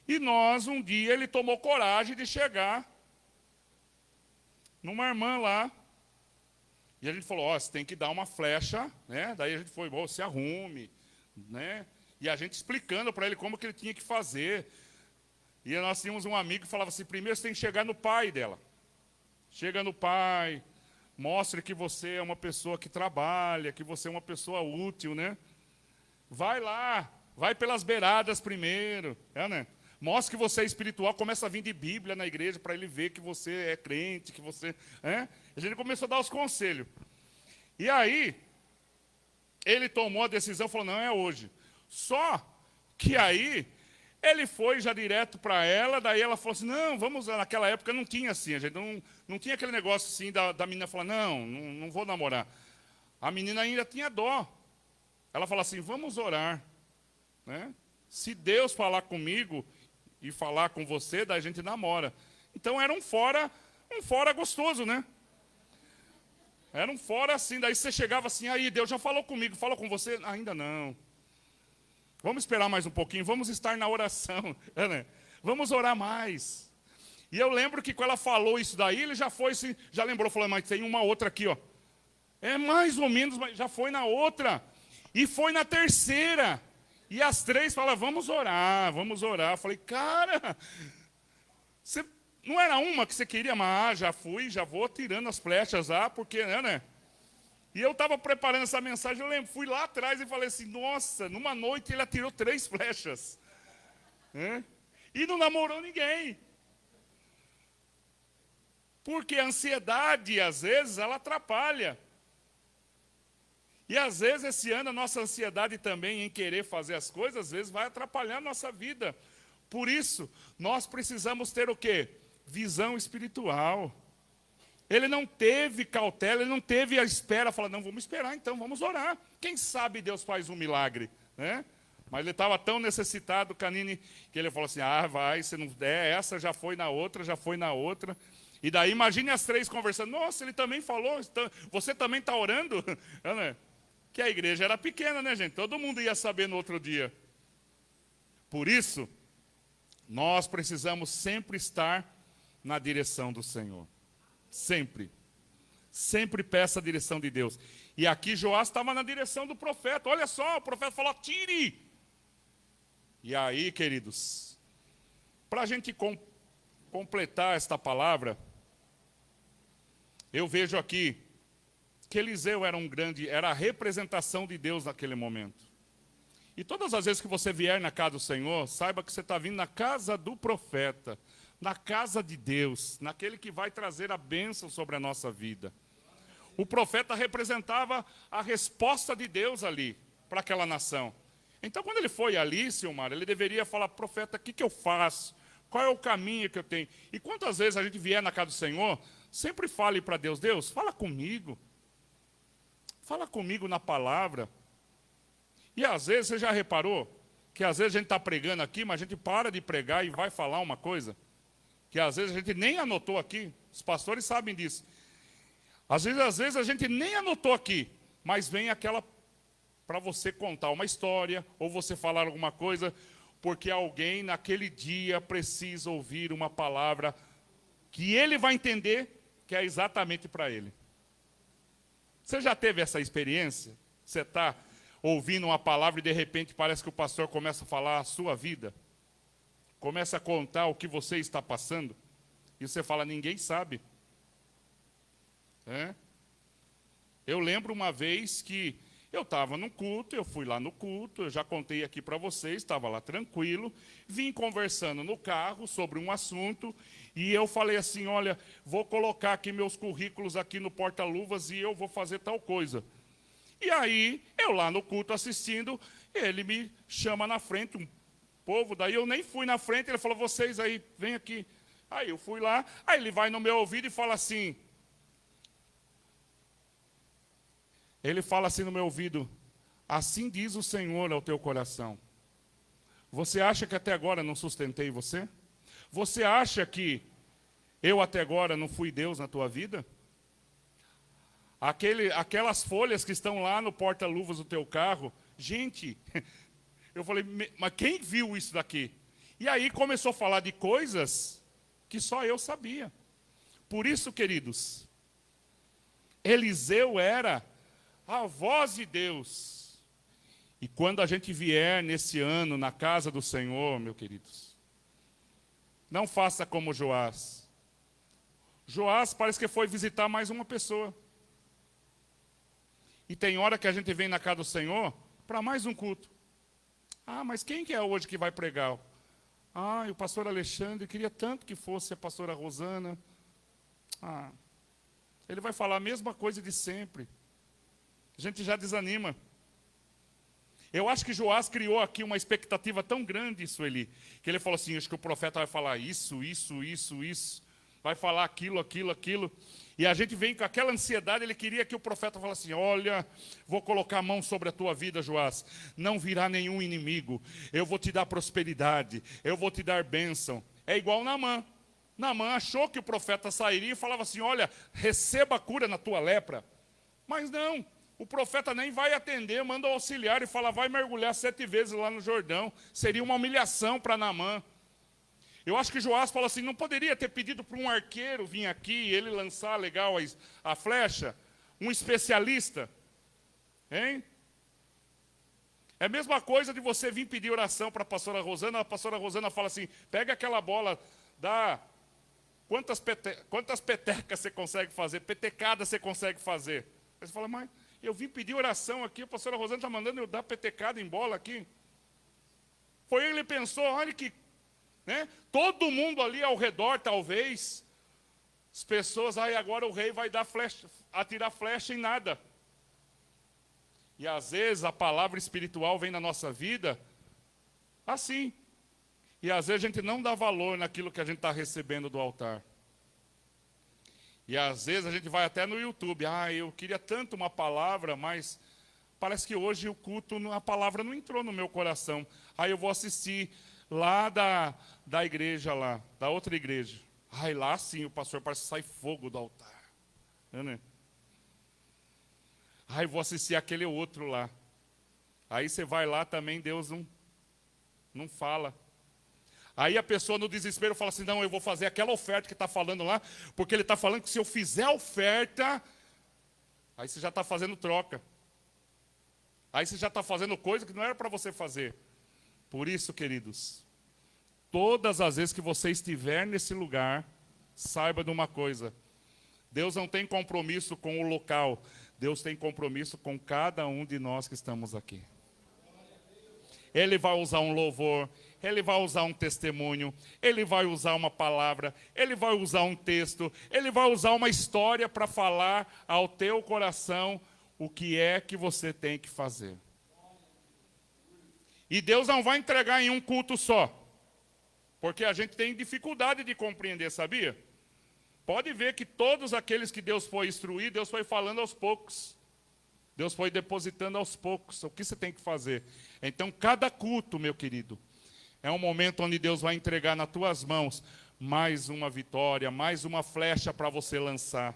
E um dia, ele tomou coragem de chegar numa irmã lá. E a gente falou: ó, você tem que dar uma flecha, né? Daí a gente foi: se arrume, né? E a gente explicando para ele como que ele tinha que fazer. E nós tínhamos um amigo que falava assim: primeiro você tem que chegar no pai dela. Chega no pai, mostre que você é uma pessoa que trabalha, que você é uma pessoa útil, né? Vai lá, vai pelas beiradas primeiro, né? Mostre que você é espiritual, começa a vir de Bíblia na igreja para ele ver que você é crente, que você... A gente começou a dar os conselhos. E aí, ele tomou a decisão, falou: não, é hoje. Só que aí, Ele foi já direto para ela, daí ela falou assim, não, vamos, naquela época não tinha assim, a gente não tinha aquele negócio assim da menina falar, não vou namorar. A menina ainda tinha dó. Ela falou assim, vamos orar, né? Se Deus falar comigo e falar com você, daí a gente namora. Então era um fora gostoso, né? Era um fora assim, daí você chegava assim, aí Deus já falou comigo, falou com você? Ainda não. Vamos esperar mais um pouquinho, vamos estar na oração, né? Vamos orar mais. E eu lembro que quando ela falou isso daí, ele já foi assim, já lembrou, falou, mas tem uma outra aqui, ó. É mais ou menos, mas já foi na outra. E foi na terceira. E as três falaram, vamos orar, vamos orar. Eu falei, cara, você não era uma que você queria, mas já fui, já vou tirando as flechas lá, porque, né? E eu estava preparando essa mensagem, eu lembro, fui lá atrás e falei assim, nossa, numa noite ele atirou 3 flechas. Né? E não namorou ninguém. Porque a ansiedade, às vezes, ela atrapalha. E às vezes esse ano a nossa ansiedade também em querer fazer as coisas, às vezes vai atrapalhar a nossa vida. Por isso, nós precisamos ter o quê? Visão espiritual. Ele não teve cautela, ele não teve a espera, falar, não, vamos esperar então, vamos orar. Quem sabe Deus faz um milagre, né? Mas ele estava tão necessitado, Canine, que ele falou assim, vai, se não der, essa já foi na outra, já foi na outra. E daí imagine as 3 conversando, nossa, ele também falou, você também está orando? Que a igreja era pequena, né, gente? Todo mundo ia saber no outro dia. Por isso, nós precisamos sempre estar na direção do Senhor. Sempre. Sempre peça a direção de Deus. E aqui Joás estava na direção do profeta. Olha só, o profeta falou, tire. E aí, queridos, para a gente completar esta palavra, eu vejo aqui que Eliseu era a representação de Deus naquele momento. E todas as vezes que você vier na casa do Senhor, saiba que você está vindo na casa do profeta, na casa de Deus, naquele que vai trazer a bênção sobre a nossa vida. O profeta representava a resposta de Deus ali, para aquela nação. Então, quando ele foi ali, Silmar, ele deveria falar, profeta, o que eu faço? Qual é o caminho que eu tenho? E quantas vezes a gente vier na casa do Senhor, sempre fale para Deus, Deus, fala comigo. Fala comigo na palavra. E às vezes, você já reparou, que às vezes a gente está pregando aqui, mas a gente para de pregar e vai falar uma coisa, que às vezes a gente nem anotou aqui, os pastores sabem disso. Às vezes a gente nem anotou aqui, mas vem aquela para você contar uma história, ou você falar alguma coisa, porque alguém naquele dia precisa ouvir uma palavra que ele vai entender que é exatamente para ele. Você já teve essa experiência? Você está ouvindo uma palavra e de repente parece que o pastor começa a falar a sua vida, começa a contar o que você está passando, e você fala, ninguém sabe. Eu lembro uma vez que eu estava no culto, eu fui lá no culto, eu já contei aqui para vocês, estava lá tranquilo, vim conversando no carro sobre um assunto, e eu falei assim, olha, vou colocar aqui meus currículos aqui no porta-luvas e eu vou fazer tal coisa. E aí, eu lá no culto assistindo, ele me chama na frente, um povo, daí eu nem fui na frente, ele falou, vocês aí, vem aqui. Aí eu fui lá, aí ele vai no meu ouvido e fala assim, ele fala assim no meu ouvido, assim diz o Senhor ao teu coração. Você acha que até agora não sustentei você? Você acha que eu até agora não fui Deus na tua vida? Aquelas folhas que estão lá no porta-luvas do teu carro, gente, eu falei, mas quem viu isso daqui? E aí começou a falar de coisas que só eu sabia. Por isso, queridos, Eliseu era a voz de Deus. E quando a gente vier nesse ano na casa do Senhor, meus queridos, não faça como Joás. Joás parece que foi visitar mais uma pessoa. E tem hora que a gente vem na casa do Senhor para mais um culto. Ah, mas quem que é hoje que vai pregar? Ah, o pastor Alexandre, queria tanto que fosse a pastora Rosana. Ah, ele vai falar a mesma coisa de sempre. A gente já desanima. Eu acho que Joás criou aqui uma expectativa tão grande, Sueli, que ele falou assim, acho que o profeta vai falar isso, vai falar aquilo. E a gente vem com aquela ansiedade, ele queria que o profeta falasse assim, olha, vou colocar a mão sobre a tua vida, Joás, não virá nenhum inimigo, eu vou te dar prosperidade, eu vou te dar bênção. É igual Naamã. Naamã achou que o profeta sairia e falava assim, olha, receba a cura na tua lepra. Mas não, o profeta nem vai atender, manda o auxiliar e fala, vai mergulhar 7 vezes lá no Jordão. Seria uma humilhação para Naamã. Eu acho que Joás falou assim, não poderia ter pedido para um arqueiro vir aqui e ele lançar legal a flecha? Um especialista? Hein? É a mesma coisa de você vir pedir oração para a pastora Rosana fala assim, pega aquela bola, dá... Quantas petecas você consegue fazer? Petecadas você consegue fazer? Aí você fala, mas eu vim pedir oração aqui, a pastora Rosana está mandando eu dar petecada em bola aqui. Foi ele que pensou, olha que... Né? Todo mundo ali ao redor, talvez, as pessoas, agora o rei vai dar flecha, atirar flecha em nada. E às vezes a palavra espiritual vem na nossa vida assim. E às vezes a gente não dá valor naquilo que a gente está recebendo do altar. E às vezes a gente vai até no YouTube. Eu queria tanto uma palavra, mas parece que hoje o culto, a palavra não entrou no meu coração. Aí eu vou assistir lá da igreja lá, da outra igreja. Lá sim, o pastor parece que sai fogo do altar. Né? Vou assistir aquele outro lá. Aí você vai lá também, Deus não fala. Aí a pessoa no desespero fala assim, não, eu vou fazer aquela oferta que está falando lá, porque ele está falando que se eu fizer a oferta, aí você já está fazendo troca. Aí você já está fazendo coisa que não era para você fazer. Por isso, queridos, todas as vezes que você estiver nesse lugar, saiba de uma coisa, Deus não tem compromisso com o local, Deus tem compromisso com cada um de nós que estamos aqui. Ele vai usar um louvor, ele vai usar um testemunho, ele vai usar uma palavra, ele vai usar um texto, ele vai usar uma história para falar ao teu coração o que é que você tem que fazer. E Deus não vai entregar em um culto só, porque a gente tem dificuldade de compreender, sabia? Pode ver que todos aqueles que Deus foi instruir, Deus foi falando aos poucos. Deus foi depositando aos poucos o que você tem que fazer. Então, cada culto, meu querido, é um momento onde Deus vai entregar nas tuas mãos mais uma vitória, mais uma flecha para você lançar.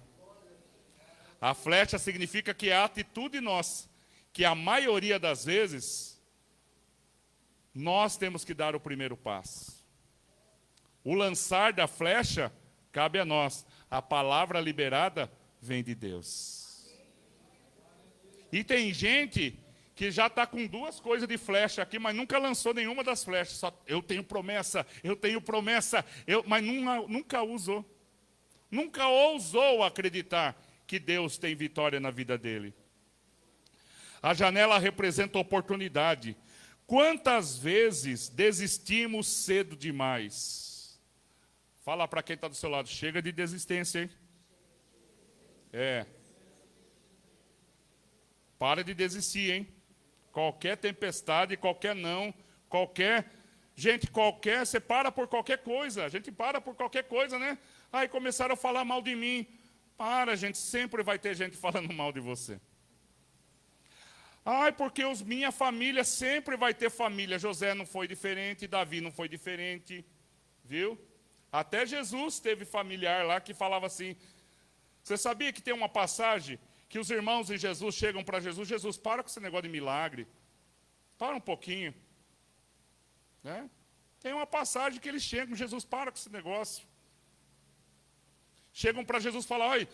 A flecha significa que é a atitude nossa, que a maioria das vezes, nós temos que dar o primeiro passo. O lançar da flecha cabe a nós. A palavra liberada vem de Deus. E tem gente que já está com 2 coisas de flecha aqui, mas nunca lançou nenhuma das flechas. Só, eu tenho promessa, mas nunca usou. Nunca ousou acreditar que Deus tem vitória na vida dele. A janela representa oportunidade. Quantas vezes desistimos cedo demais? Fala para quem está do seu lado, chega de desistência, hein? Para de desistir, hein? Qualquer tempestade, qualquer não, você para por qualquer coisa. A gente para por qualquer coisa, né? Aí começaram a falar mal de mim. Para, gente, sempre vai ter gente falando mal de você. Porque minha família sempre vai ter família. José não foi diferente, Davi não foi diferente, viu? Até Jesus teve familiar lá que falava assim. Você sabia que tem uma passagem que os irmãos de Jesus chegam para Jesus, Jesus, para com esse negócio de milagre. Para um pouquinho. Né? Tem uma passagem que eles chegam, Jesus, para com esse negócio. Chegam para Jesus e falam, olha,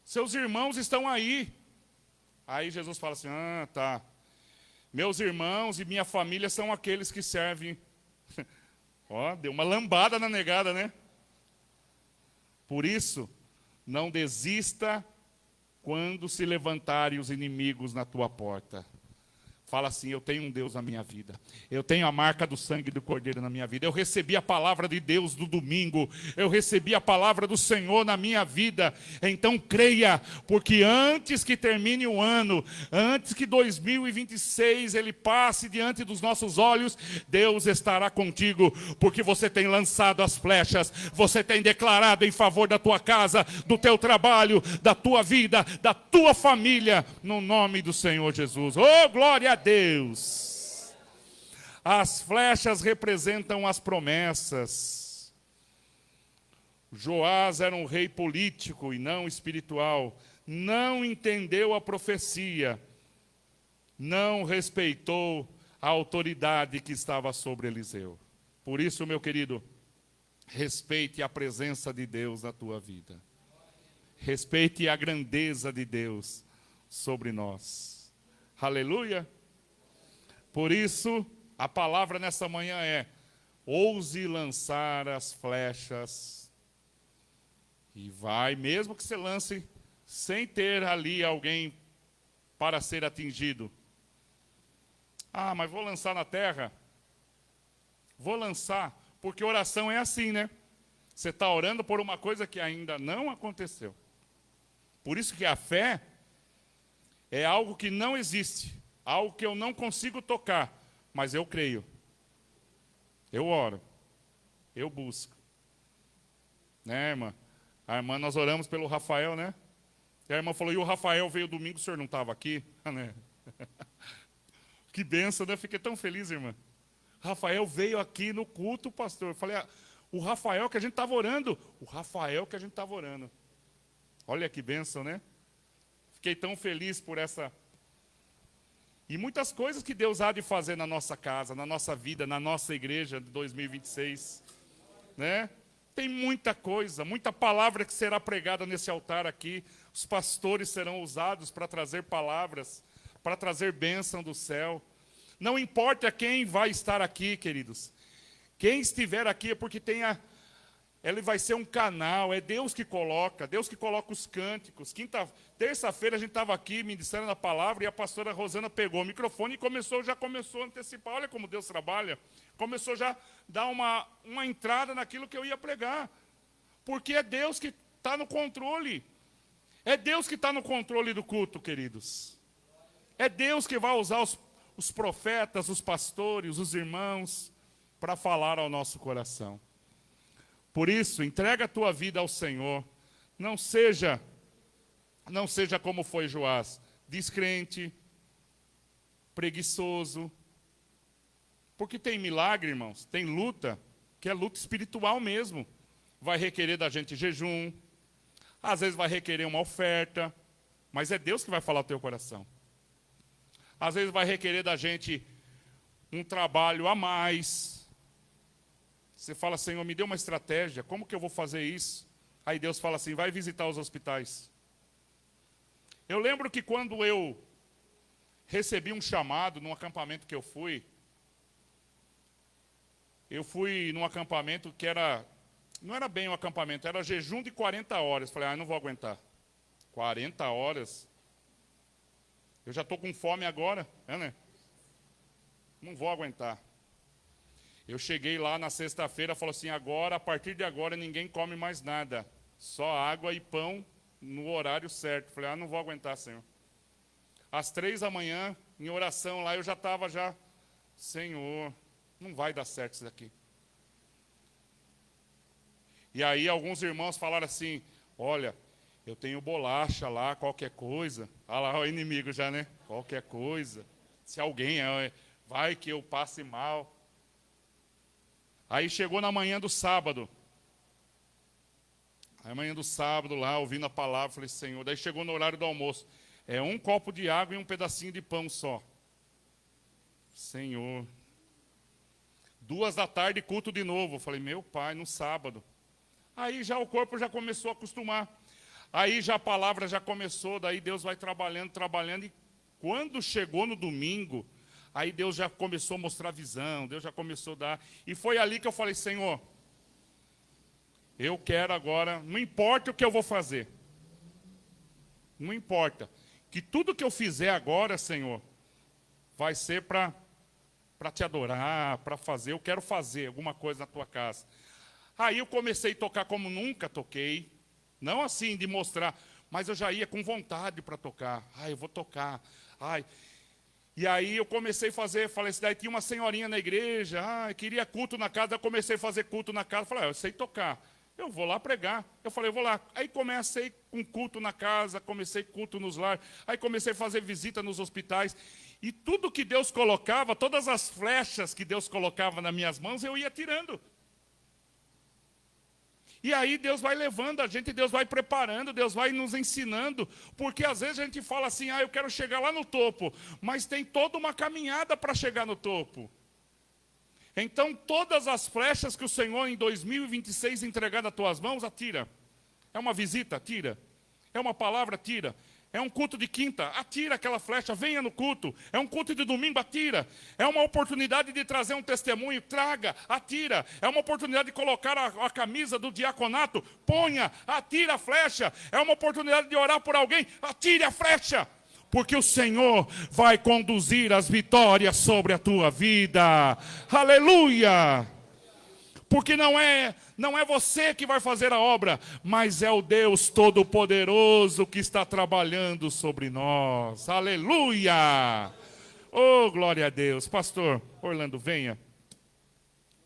seus irmãos estão aí. Aí Jesus fala assim, tá. Meus irmãos e minha família são aqueles que servem. Deu uma lambada na negada, né? Por isso, não desista quando se levantarem os inimigos na tua porta. Fala assim, eu tenho um Deus na minha vida. Eu tenho a marca do sangue do Cordeiro na minha vida. Eu recebi a palavra de Deus do domingo. Eu recebi a palavra do Senhor na minha vida. Então creia, porque antes que termine o ano, antes que 2026 ele passe diante dos nossos olhos, Deus estará contigo, porque você tem lançado as flechas, você tem declarado em favor da tua casa, do teu trabalho, da tua vida, da tua família, no nome do Senhor Jesus. Oh, glória a Deus. As flechas representam as promessas. Joás era um rei político e não espiritual. Não entendeu a profecia. Não respeitou a autoridade que estava sobre Eliseu. Por isso, meu querido, respeite a presença de Deus na tua vida. Respeite a grandeza de Deus sobre nós. Aleluia. Por isso, a palavra nessa manhã é: ouse lançar as flechas. E vai, mesmo que você lance sem ter ali alguém para ser atingido. Ah, mas vou lançar na terra? Vou lançar, porque oração é assim, né? Você está orando por uma coisa que ainda não aconteceu. Por isso que a fé é algo que não existe, algo que eu não consigo tocar, mas eu creio. Eu oro, eu busco. Né, irmã? A irmã, nós oramos pelo Rafael, né? E a irmã falou, e o Rafael veio domingo, o senhor não estava aqui? Né? Que bênção, né? Fiquei tão feliz, irmã. Rafael veio aqui no culto, pastor. Eu falei, o Rafael que a gente estava orando. O Rafael que a gente estava orando. Olha que bênção, né? Fiquei tão feliz por essa... E muitas coisas que Deus há de fazer na nossa casa, na nossa vida, na nossa igreja de 2026. Né? Tem muita coisa, muita palavra que será pregada nesse altar aqui. Os pastores serão usados para trazer palavras, para trazer bênção do céu. Não importa quem vai estar aqui, queridos. Quem estiver aqui é porque ele vai ser um canal, é Deus que coloca os cânticos. Terça-feira a gente estava aqui ministrando a palavra e a pastora Rosana pegou o microfone e já começou a antecipar. Olha como Deus trabalha. Começou já a dar uma entrada naquilo que eu ia pregar. Porque é Deus que está no controle. É Deus que está no controle do culto, queridos. É Deus que vai usar os profetas, os pastores, os irmãos, para falar ao nosso coração. Por isso, entrega a tua vida ao Senhor. Não seja como foi Joás, descrente, preguiçoso. Porque tem milagre, irmãos, tem luta, que é luta espiritual mesmo. Vai requerer da gente jejum, às vezes vai requerer uma oferta, mas é Deus que vai falar ao teu coração. Às vezes vai requerer da gente um trabalho a mais. Você fala, Senhor, me dê uma estratégia, como que eu vou fazer isso? Aí Deus fala assim, vai visitar os hospitais. Eu lembro que quando eu recebi um chamado num acampamento que eu fui num acampamento que não era bem um acampamento, era jejum de 40 horas. Falei, não vou aguentar. 40 horas? Eu já estou com fome agora, né? Não vou aguentar. Eu cheguei lá na sexta-feira, falou assim, a partir de agora, ninguém come mais nada. Só água e pão no horário certo. Falei, não vou aguentar, Senhor. Às 3 da manhã, em oração lá, eu já estava Senhor, não vai dar certo isso daqui. E aí alguns irmãos falaram assim, olha, eu tenho bolacha lá, qualquer coisa. Olha lá o inimigo já, né? Qualquer coisa. Se alguém, vai que eu passe mal. Aí chegou na manhã do sábado. Aí manhã do sábado lá, ouvindo a palavra, falei, Senhor. Daí chegou no horário do almoço. É um copo de água e um pedacinho de pão só. Senhor. 2 da tarde, culto de novo. Falei, meu pai, no sábado. Aí já o corpo já começou a acostumar. Aí já a palavra já começou, daí Deus vai trabalhando. E quando chegou no domingo, aí Deus já começou a mostrar visão, Deus já começou a dar. E foi ali que eu falei, Senhor, eu quero agora, não importa o que eu vou fazer. Não importa. Que tudo que eu fizer agora, Senhor, vai ser para te adorar, para fazer. Eu quero fazer alguma coisa na tua casa. Aí eu comecei a tocar como nunca toquei. Não assim de mostrar, mas eu já ia com vontade para tocar. Eu vou tocar. E aí eu comecei a fazer, falei assim, daí tinha uma senhorinha na igreja, queria culto na casa, eu comecei a fazer culto na casa. Falei, eu sei tocar, eu vou lá pregar. Eu falei, eu vou lá. Aí comecei com culto na casa, comecei culto nos lares, aí comecei a fazer visita nos hospitais. E tudo que Deus colocava, todas as flechas que Deus colocava nas minhas mãos, eu ia tirando. E aí Deus vai levando a gente, Deus vai preparando, Deus vai nos ensinando. Porque às vezes a gente fala assim, eu quero chegar lá no topo. Mas tem toda uma caminhada para chegar no topo. Então todas as flechas que o Senhor em 2026 entregar nas tuas mãos, atira. É uma visita, atira. É uma palavra, atira. É um culto de quinta, atira aquela flecha, venha no culto. É um culto de domingo, atira. É uma oportunidade de trazer um testemunho, traga, atira. É uma oportunidade de colocar a camisa do diaconato, ponha, atira a flecha. É uma oportunidade de orar por alguém, atire a flecha. Porque o Senhor vai conduzir as vitórias sobre a tua vida. Aleluia! Porque não é você que vai fazer a obra, mas é o Deus Todo-Poderoso que está trabalhando sobre nós. Aleluia! Oh, glória a Deus. Pastor Orlando, venha.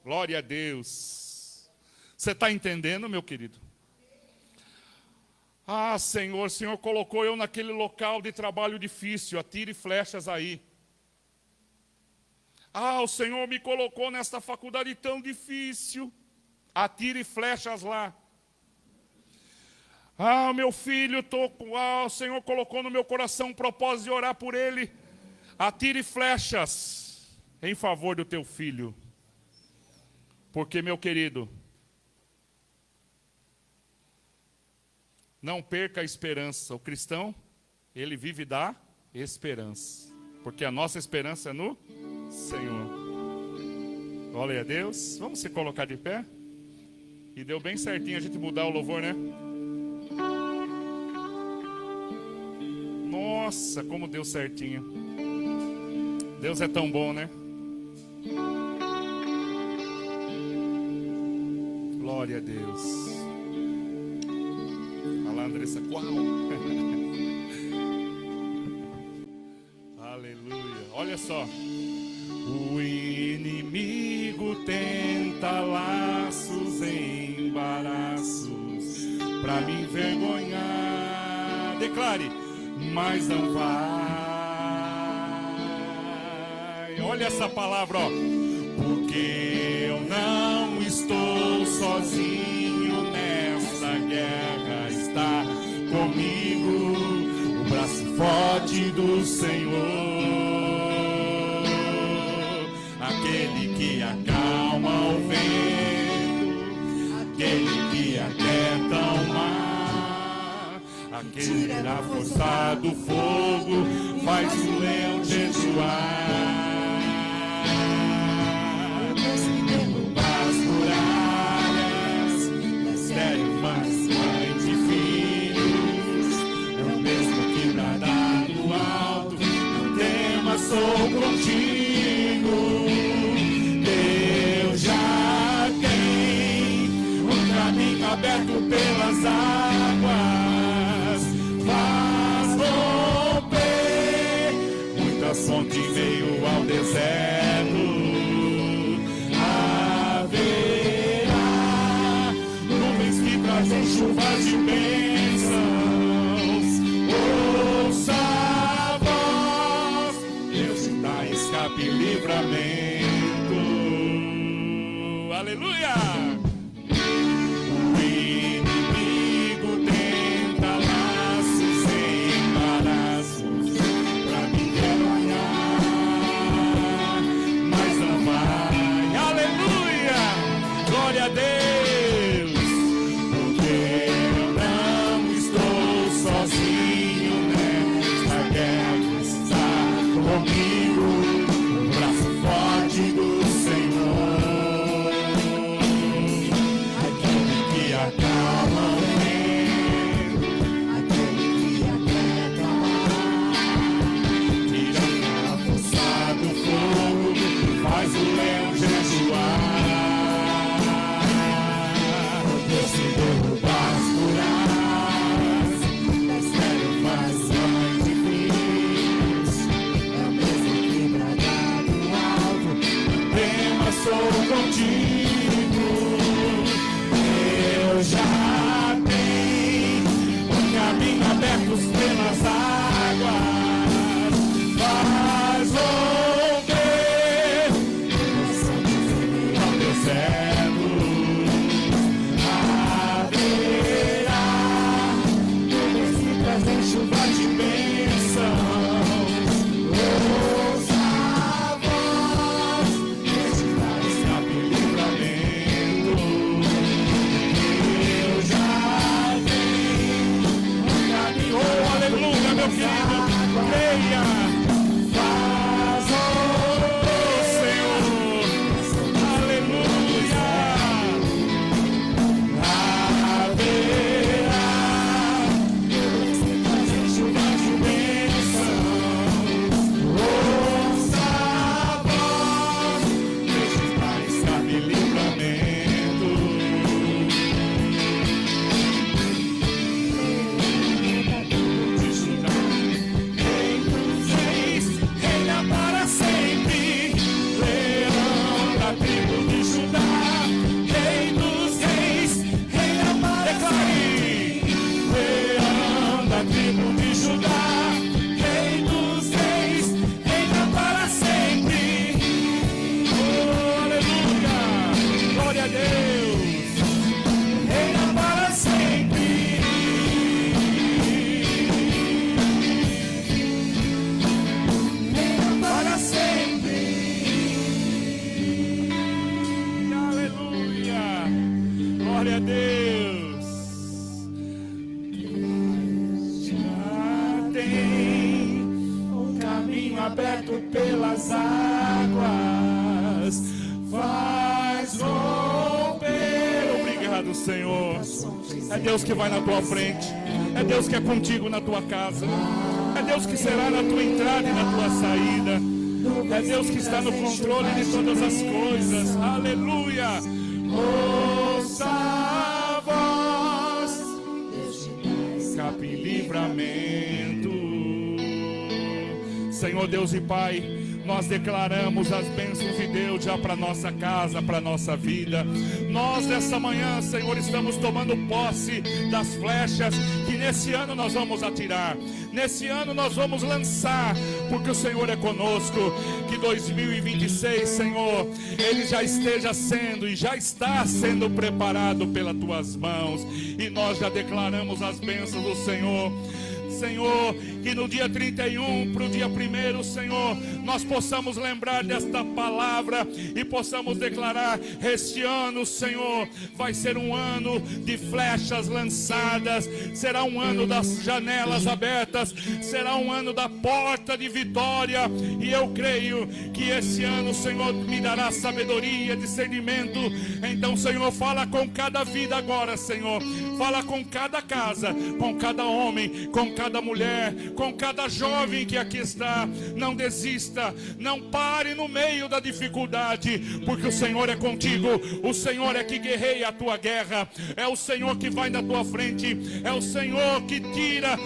Glória a Deus. Você está entendendo, meu querido? Senhor, o Senhor colocou eu naquele local de trabalho difícil. Atire flechas aí. O Senhor me colocou nesta faculdade tão difícil. Atire flechas lá. Meu filho, o Senhor colocou no meu coração um propósito de orar por ele. Atire flechas em favor do teu filho. Porque, meu querido, não perca a esperança. O cristão, ele vive da esperança. Porque a nossa esperança é no Senhor. Glória a Deus. Vamos se colocar de pé? E deu bem certinho a gente mudar o louvor, né? Nossa, como deu certinho. Deus é tão bom, né? Glória a Deus. Olha lá, Andressa, qual? Aleluia. Olha só. O inimigo tenta laços, embaraços para me envergonhar. Declare, mas não vai. Olha essa palavra, porque eu não estou sozinho nessa guerra. Está comigo o braço forte do Senhor. Aquele que acalma o vento, aquele que aquieta o mar, aquele que na força do fogo faz o leão jejuar. Das muralhas, mistério, mas mãe de filhos, é o mesmo que bradar do alto, não temas, sou contigo. Deus já tem um caminho aberto pelas águas, faz romper muitas fontes em meio ao deserto. Haverá nuvens que trazem chuvas de bênçãos. Ouça a voz, Deus te dá escape e livramento. Aleluia! O inimigo tenta laços, embaraços para me envergonhar, mas não vai. Aleluia! Glória a Deus! Porque eu não estou sozinho nesta guerra, está comigo o braço forte do Senhor. É Deus que vai na tua frente. É Deus que é contigo na tua casa. É Deus que será na tua entrada e na tua saída. É Deus que está no controle de todas as coisas. Aleluia. Ouça a voz, capim livramento. Senhor Deus e Pai, nós declaramos as bênçãos de Deus já para nossa casa, para nossa vida. Nós nessa manhã, Senhor, estamos tomando posse das flechas que nesse ano nós vamos atirar. Nesse ano nós vamos lançar, porque o Senhor é conosco. Que 2026, Senhor, ele já esteja sendo e já está sendo preparado pelas tuas mãos. E nós já declaramos as bênçãos do Senhor. Senhor, que no dia 31 para o dia 1º, Senhor, nós possamos lembrar desta palavra e possamos declarar: este ano, Senhor, vai ser um ano de flechas lançadas, será um ano das janelas abertas, será um ano da porta de vitória. E eu creio que esse ano, Senhor, me dará sabedoria, discernimento. Então, Senhor, fala com cada vida agora, Senhor, fala com cada casa, com cada homem, com cada mulher, com cada jovem que aqui está. Não desista, não pare no meio da dificuldade, porque o Senhor é contigo. O Senhor é que guerreia a tua guerra. É o Senhor que vai na tua frente. É o Senhor que tira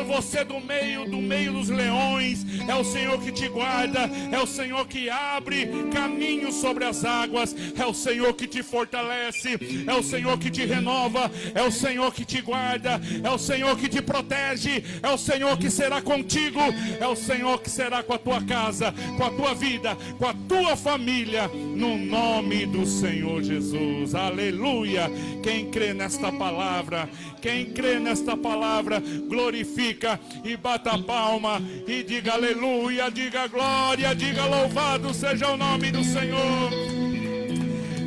você do meio dos leões. É o Senhor que te guarda. É o Senhor que abre caminhos sobre as águas. É o Senhor que te fortalece. É o Senhor que te renova. É o Senhor que te guarda. É o Senhor que te protege. É o Senhor que será contigo. É o Senhor que será com a tua casa, com a tua vida, com a tua família, no nome do Senhor Jesus. Aleluia. Quem crê nesta palavra, quem crê nesta palavra, glorifica e bata a palma e diga aleluia, diga glória, diga louvado seja o nome do Senhor.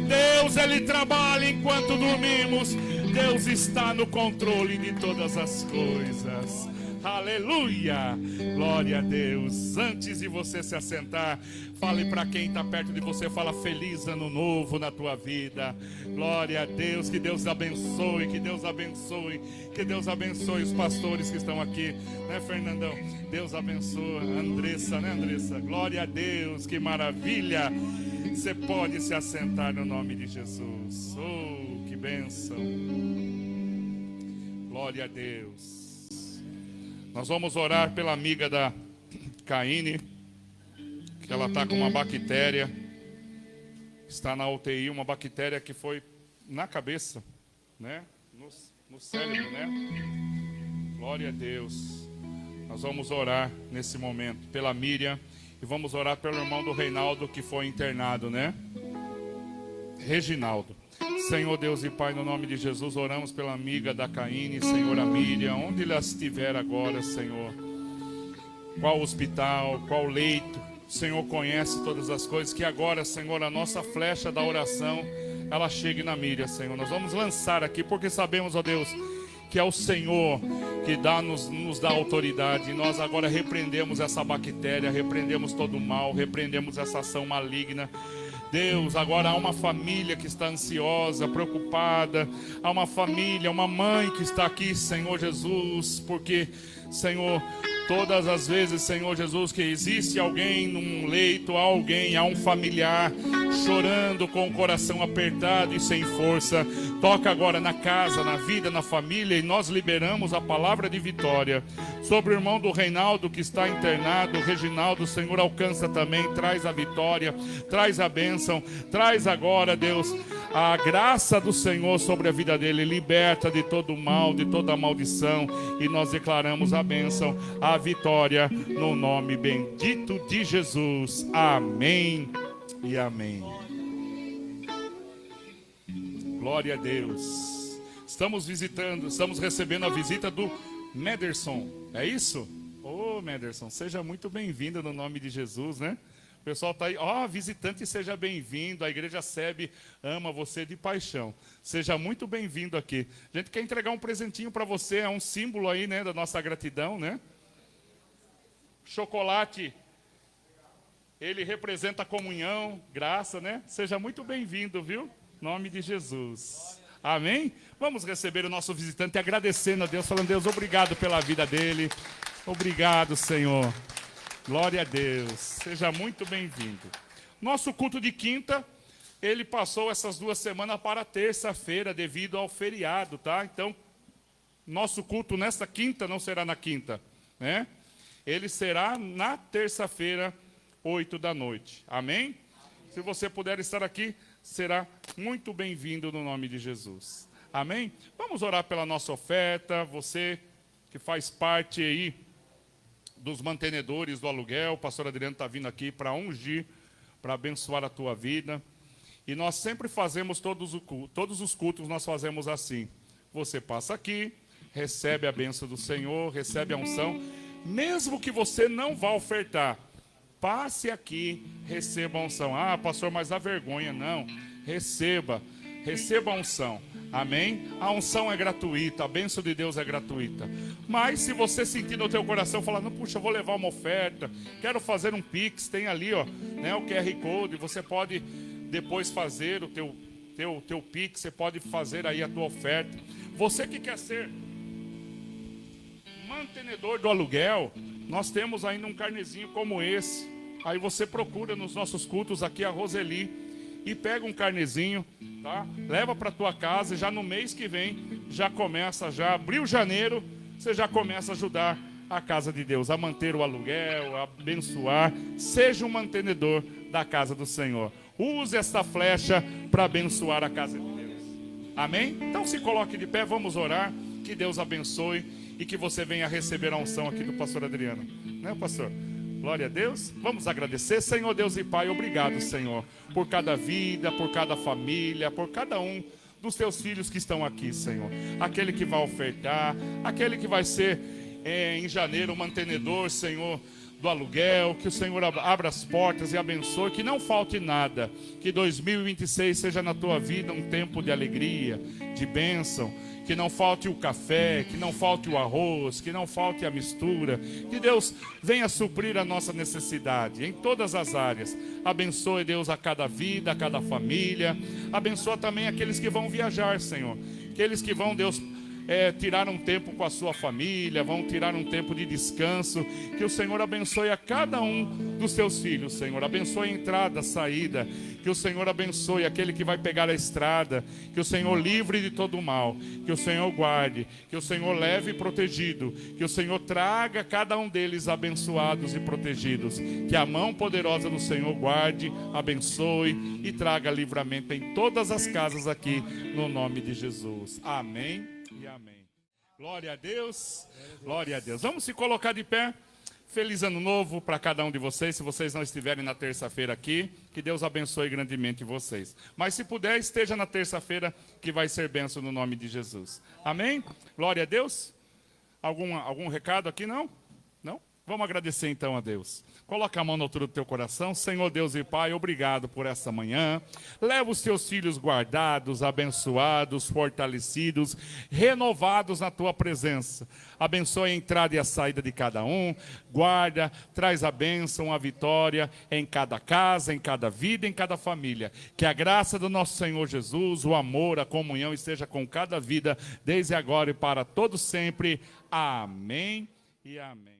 Deus, Ele trabalha enquanto dormimos. Deus está no controle de todas as coisas. Aleluia, glória a Deus. Antes de você se assentar, fale para quem está perto de você, fala feliz ano novo na tua vida. Glória a Deus, que Deus abençoe, que Deus abençoe, que Deus abençoe os pastores que estão aqui, né, Fernandão? Deus abençoe, Andressa, né, Andressa? Glória a Deus, que maravilha. Você pode se assentar no nome de Jesus. Oh, que bênção. Glória a Deus. Nós vamos orar pela amiga da Caine, que ela está com uma bactéria, está na UTI, uma bactéria que foi na cabeça, né? No cérebro, né? Glória a Deus. Nós vamos orar nesse momento pela Miriam e vamos orar pelo irmão do Reinaldo que foi internado, né? Reginaldo. Senhor Deus e Pai, no nome de Jesus, oramos pela amiga da Caine, Senhor, a Miriam, onde ela estiver agora, Senhor. Qual hospital, qual leito, o Senhor conhece todas as coisas, que agora, Senhor, a nossa flecha da oração, ela chegue na Miriam, Senhor. Nós vamos lançar aqui, porque sabemos, ó Deus, que é o Senhor que nos dá autoridade. E nós agora repreendemos essa bactéria, repreendemos todo o mal, repreendemos essa ação maligna. Deus, agora há uma família que está ansiosa, preocupada. Há uma família, uma mãe que está aqui, Senhor Jesus, porque, Senhor, todas as vezes, Senhor Jesus, que existe alguém num leito, há um familiar chorando com o coração apertado e sem força. Toca agora na casa, na vida, na família, e nós liberamos a palavra de vitória sobre o irmão do Reinaldo que está internado. Reginaldo, Senhor, alcança também, traz a vitória, traz a bênção, traz agora, Deus, a graça do Senhor sobre a vida dele, liberta de todo o mal, de toda a maldição, e nós declaramos a bênção, a vitória, no nome bendito de Jesus. Amém e amém. Glória a Deus. Estamos recebendo a visita do Mederson. É isso? Ô, Mederson, seja muito bem-vindo no nome de Jesus, né? O pessoal está aí. Ó, visitante, seja bem-vindo. A igreja SEB ama você de paixão. Seja muito bem-vindo aqui. A gente quer entregar um presentinho para você. É um símbolo aí, né, da nossa gratidão, né? Chocolate. Ele representa a comunhão, graça, né? Seja muito bem-vindo, viu? Em nome de Jesus. Amém? Vamos receber o nosso visitante agradecendo a Deus, falando: Deus, obrigado pela vida dele. Obrigado, Senhor. Glória a Deus. Seja muito bem-vindo. Nosso culto de quinta, ele passou essas 2 semanas para terça-feira devido ao feriado, tá? Então, nosso culto nesta quinta não será na quinta, né? Ele será na terça-feira, 8 da noite. Amém? Se você puder estar aqui, será muito bem-vindo no nome de Jesus. Amém? Vamos orar pela nossa oferta. Você que faz parte aí dos mantenedores do aluguel, o pastor Adriano está vindo aqui para ungir, para abençoar a tua vida. E nós sempre fazemos todos os cultos, nós fazemos assim. Você passa aqui, recebe a bênção do Senhor, recebe a unção. Mesmo que você não vá ofertar, passe aqui, receba a unção. Ah, pastor, mas dá vergonha. Não, receba a unção. Amém? A unção é gratuita, a bênção de Deus é gratuita. Mas se você sentir no teu coração, falar: não, puxa, eu vou levar uma oferta, quero fazer um Pix, tem ali, ó, né, o QR Code, você pode depois fazer o teu Pix, você pode fazer aí a tua oferta. Você que quer ser mantenedor do aluguel, nós temos ainda um carnezinho como esse. Aí você procura nos nossos cultos aqui a Roseli e pega um carnezinho, tá? Leva para tua casa e já no mês que vem, já começa, já abriu janeiro, você já começa a ajudar a casa de Deus, a manter o aluguel, a abençoar. Seja um mantenedor da casa do Senhor. Use esta flecha para abençoar a casa de Deus. Amém? Então se coloque de pé, vamos orar. Que Deus abençoe e que você venha receber a unção aqui do pastor Adriano. Né, pastor? Glória a Deus. Vamos agradecer. Senhor Deus e Pai, obrigado, Senhor, por cada vida, por cada família, por cada um dos teus filhos que estão aqui, Senhor. Aquele que vai ofertar, aquele que vai ser em janeiro mantenedor, Senhor, do aluguel. Que o Senhor abra as portas e abençoe, que não falte nada. Que 2026 seja na tua vida um tempo de alegria, de bênção. Que não falte o café, que não falte o arroz, que não falte a mistura. Que Deus venha suprir a nossa necessidade em todas as áreas. Abençoe, Deus, a cada vida, a cada família. Abençoa também aqueles que vão viajar, Senhor. Aqueles que vão, Deus, tirar um tempo com a sua família, vão tirar um tempo de descanso. Que o Senhor abençoe a cada um dos teus filhos, Senhor. Abençoe a entrada, a saída. Que o Senhor abençoe aquele que vai pegar a estrada. Que o Senhor livre de todo o mal. Que o Senhor guarde. Que o Senhor leve protegido. Que o Senhor traga cada um deles abençoados e protegidos. Que a mão poderosa do Senhor guarde, abençoe e traga livramento em todas as casas aqui, no nome de Jesus. Amém e amém. Glória a Deus. Glória a Deus. Vamos se colocar de pé. Feliz ano novo para cada um de vocês. Se vocês não estiverem na terça-feira aqui, que Deus abençoe grandemente vocês. Mas se puder, esteja na terça-feira, que vai ser bênção no nome de Jesus. Amém? Glória a Deus. Algum recado aqui? Não? Não? Vamos agradecer então a Deus. Coloca a mão na altura do teu coração. Senhor Deus e Pai, obrigado por essa manhã. Leva os teus filhos guardados, abençoados, fortalecidos, renovados na tua presença. Abençoe a entrada e a saída de cada um. Guarda, traz a bênção, a vitória em cada casa, em cada vida, em cada família. Que a graça do nosso Senhor Jesus, o amor, a comunhão esteja com cada vida, desde agora e para todo sempre. Amém e amém.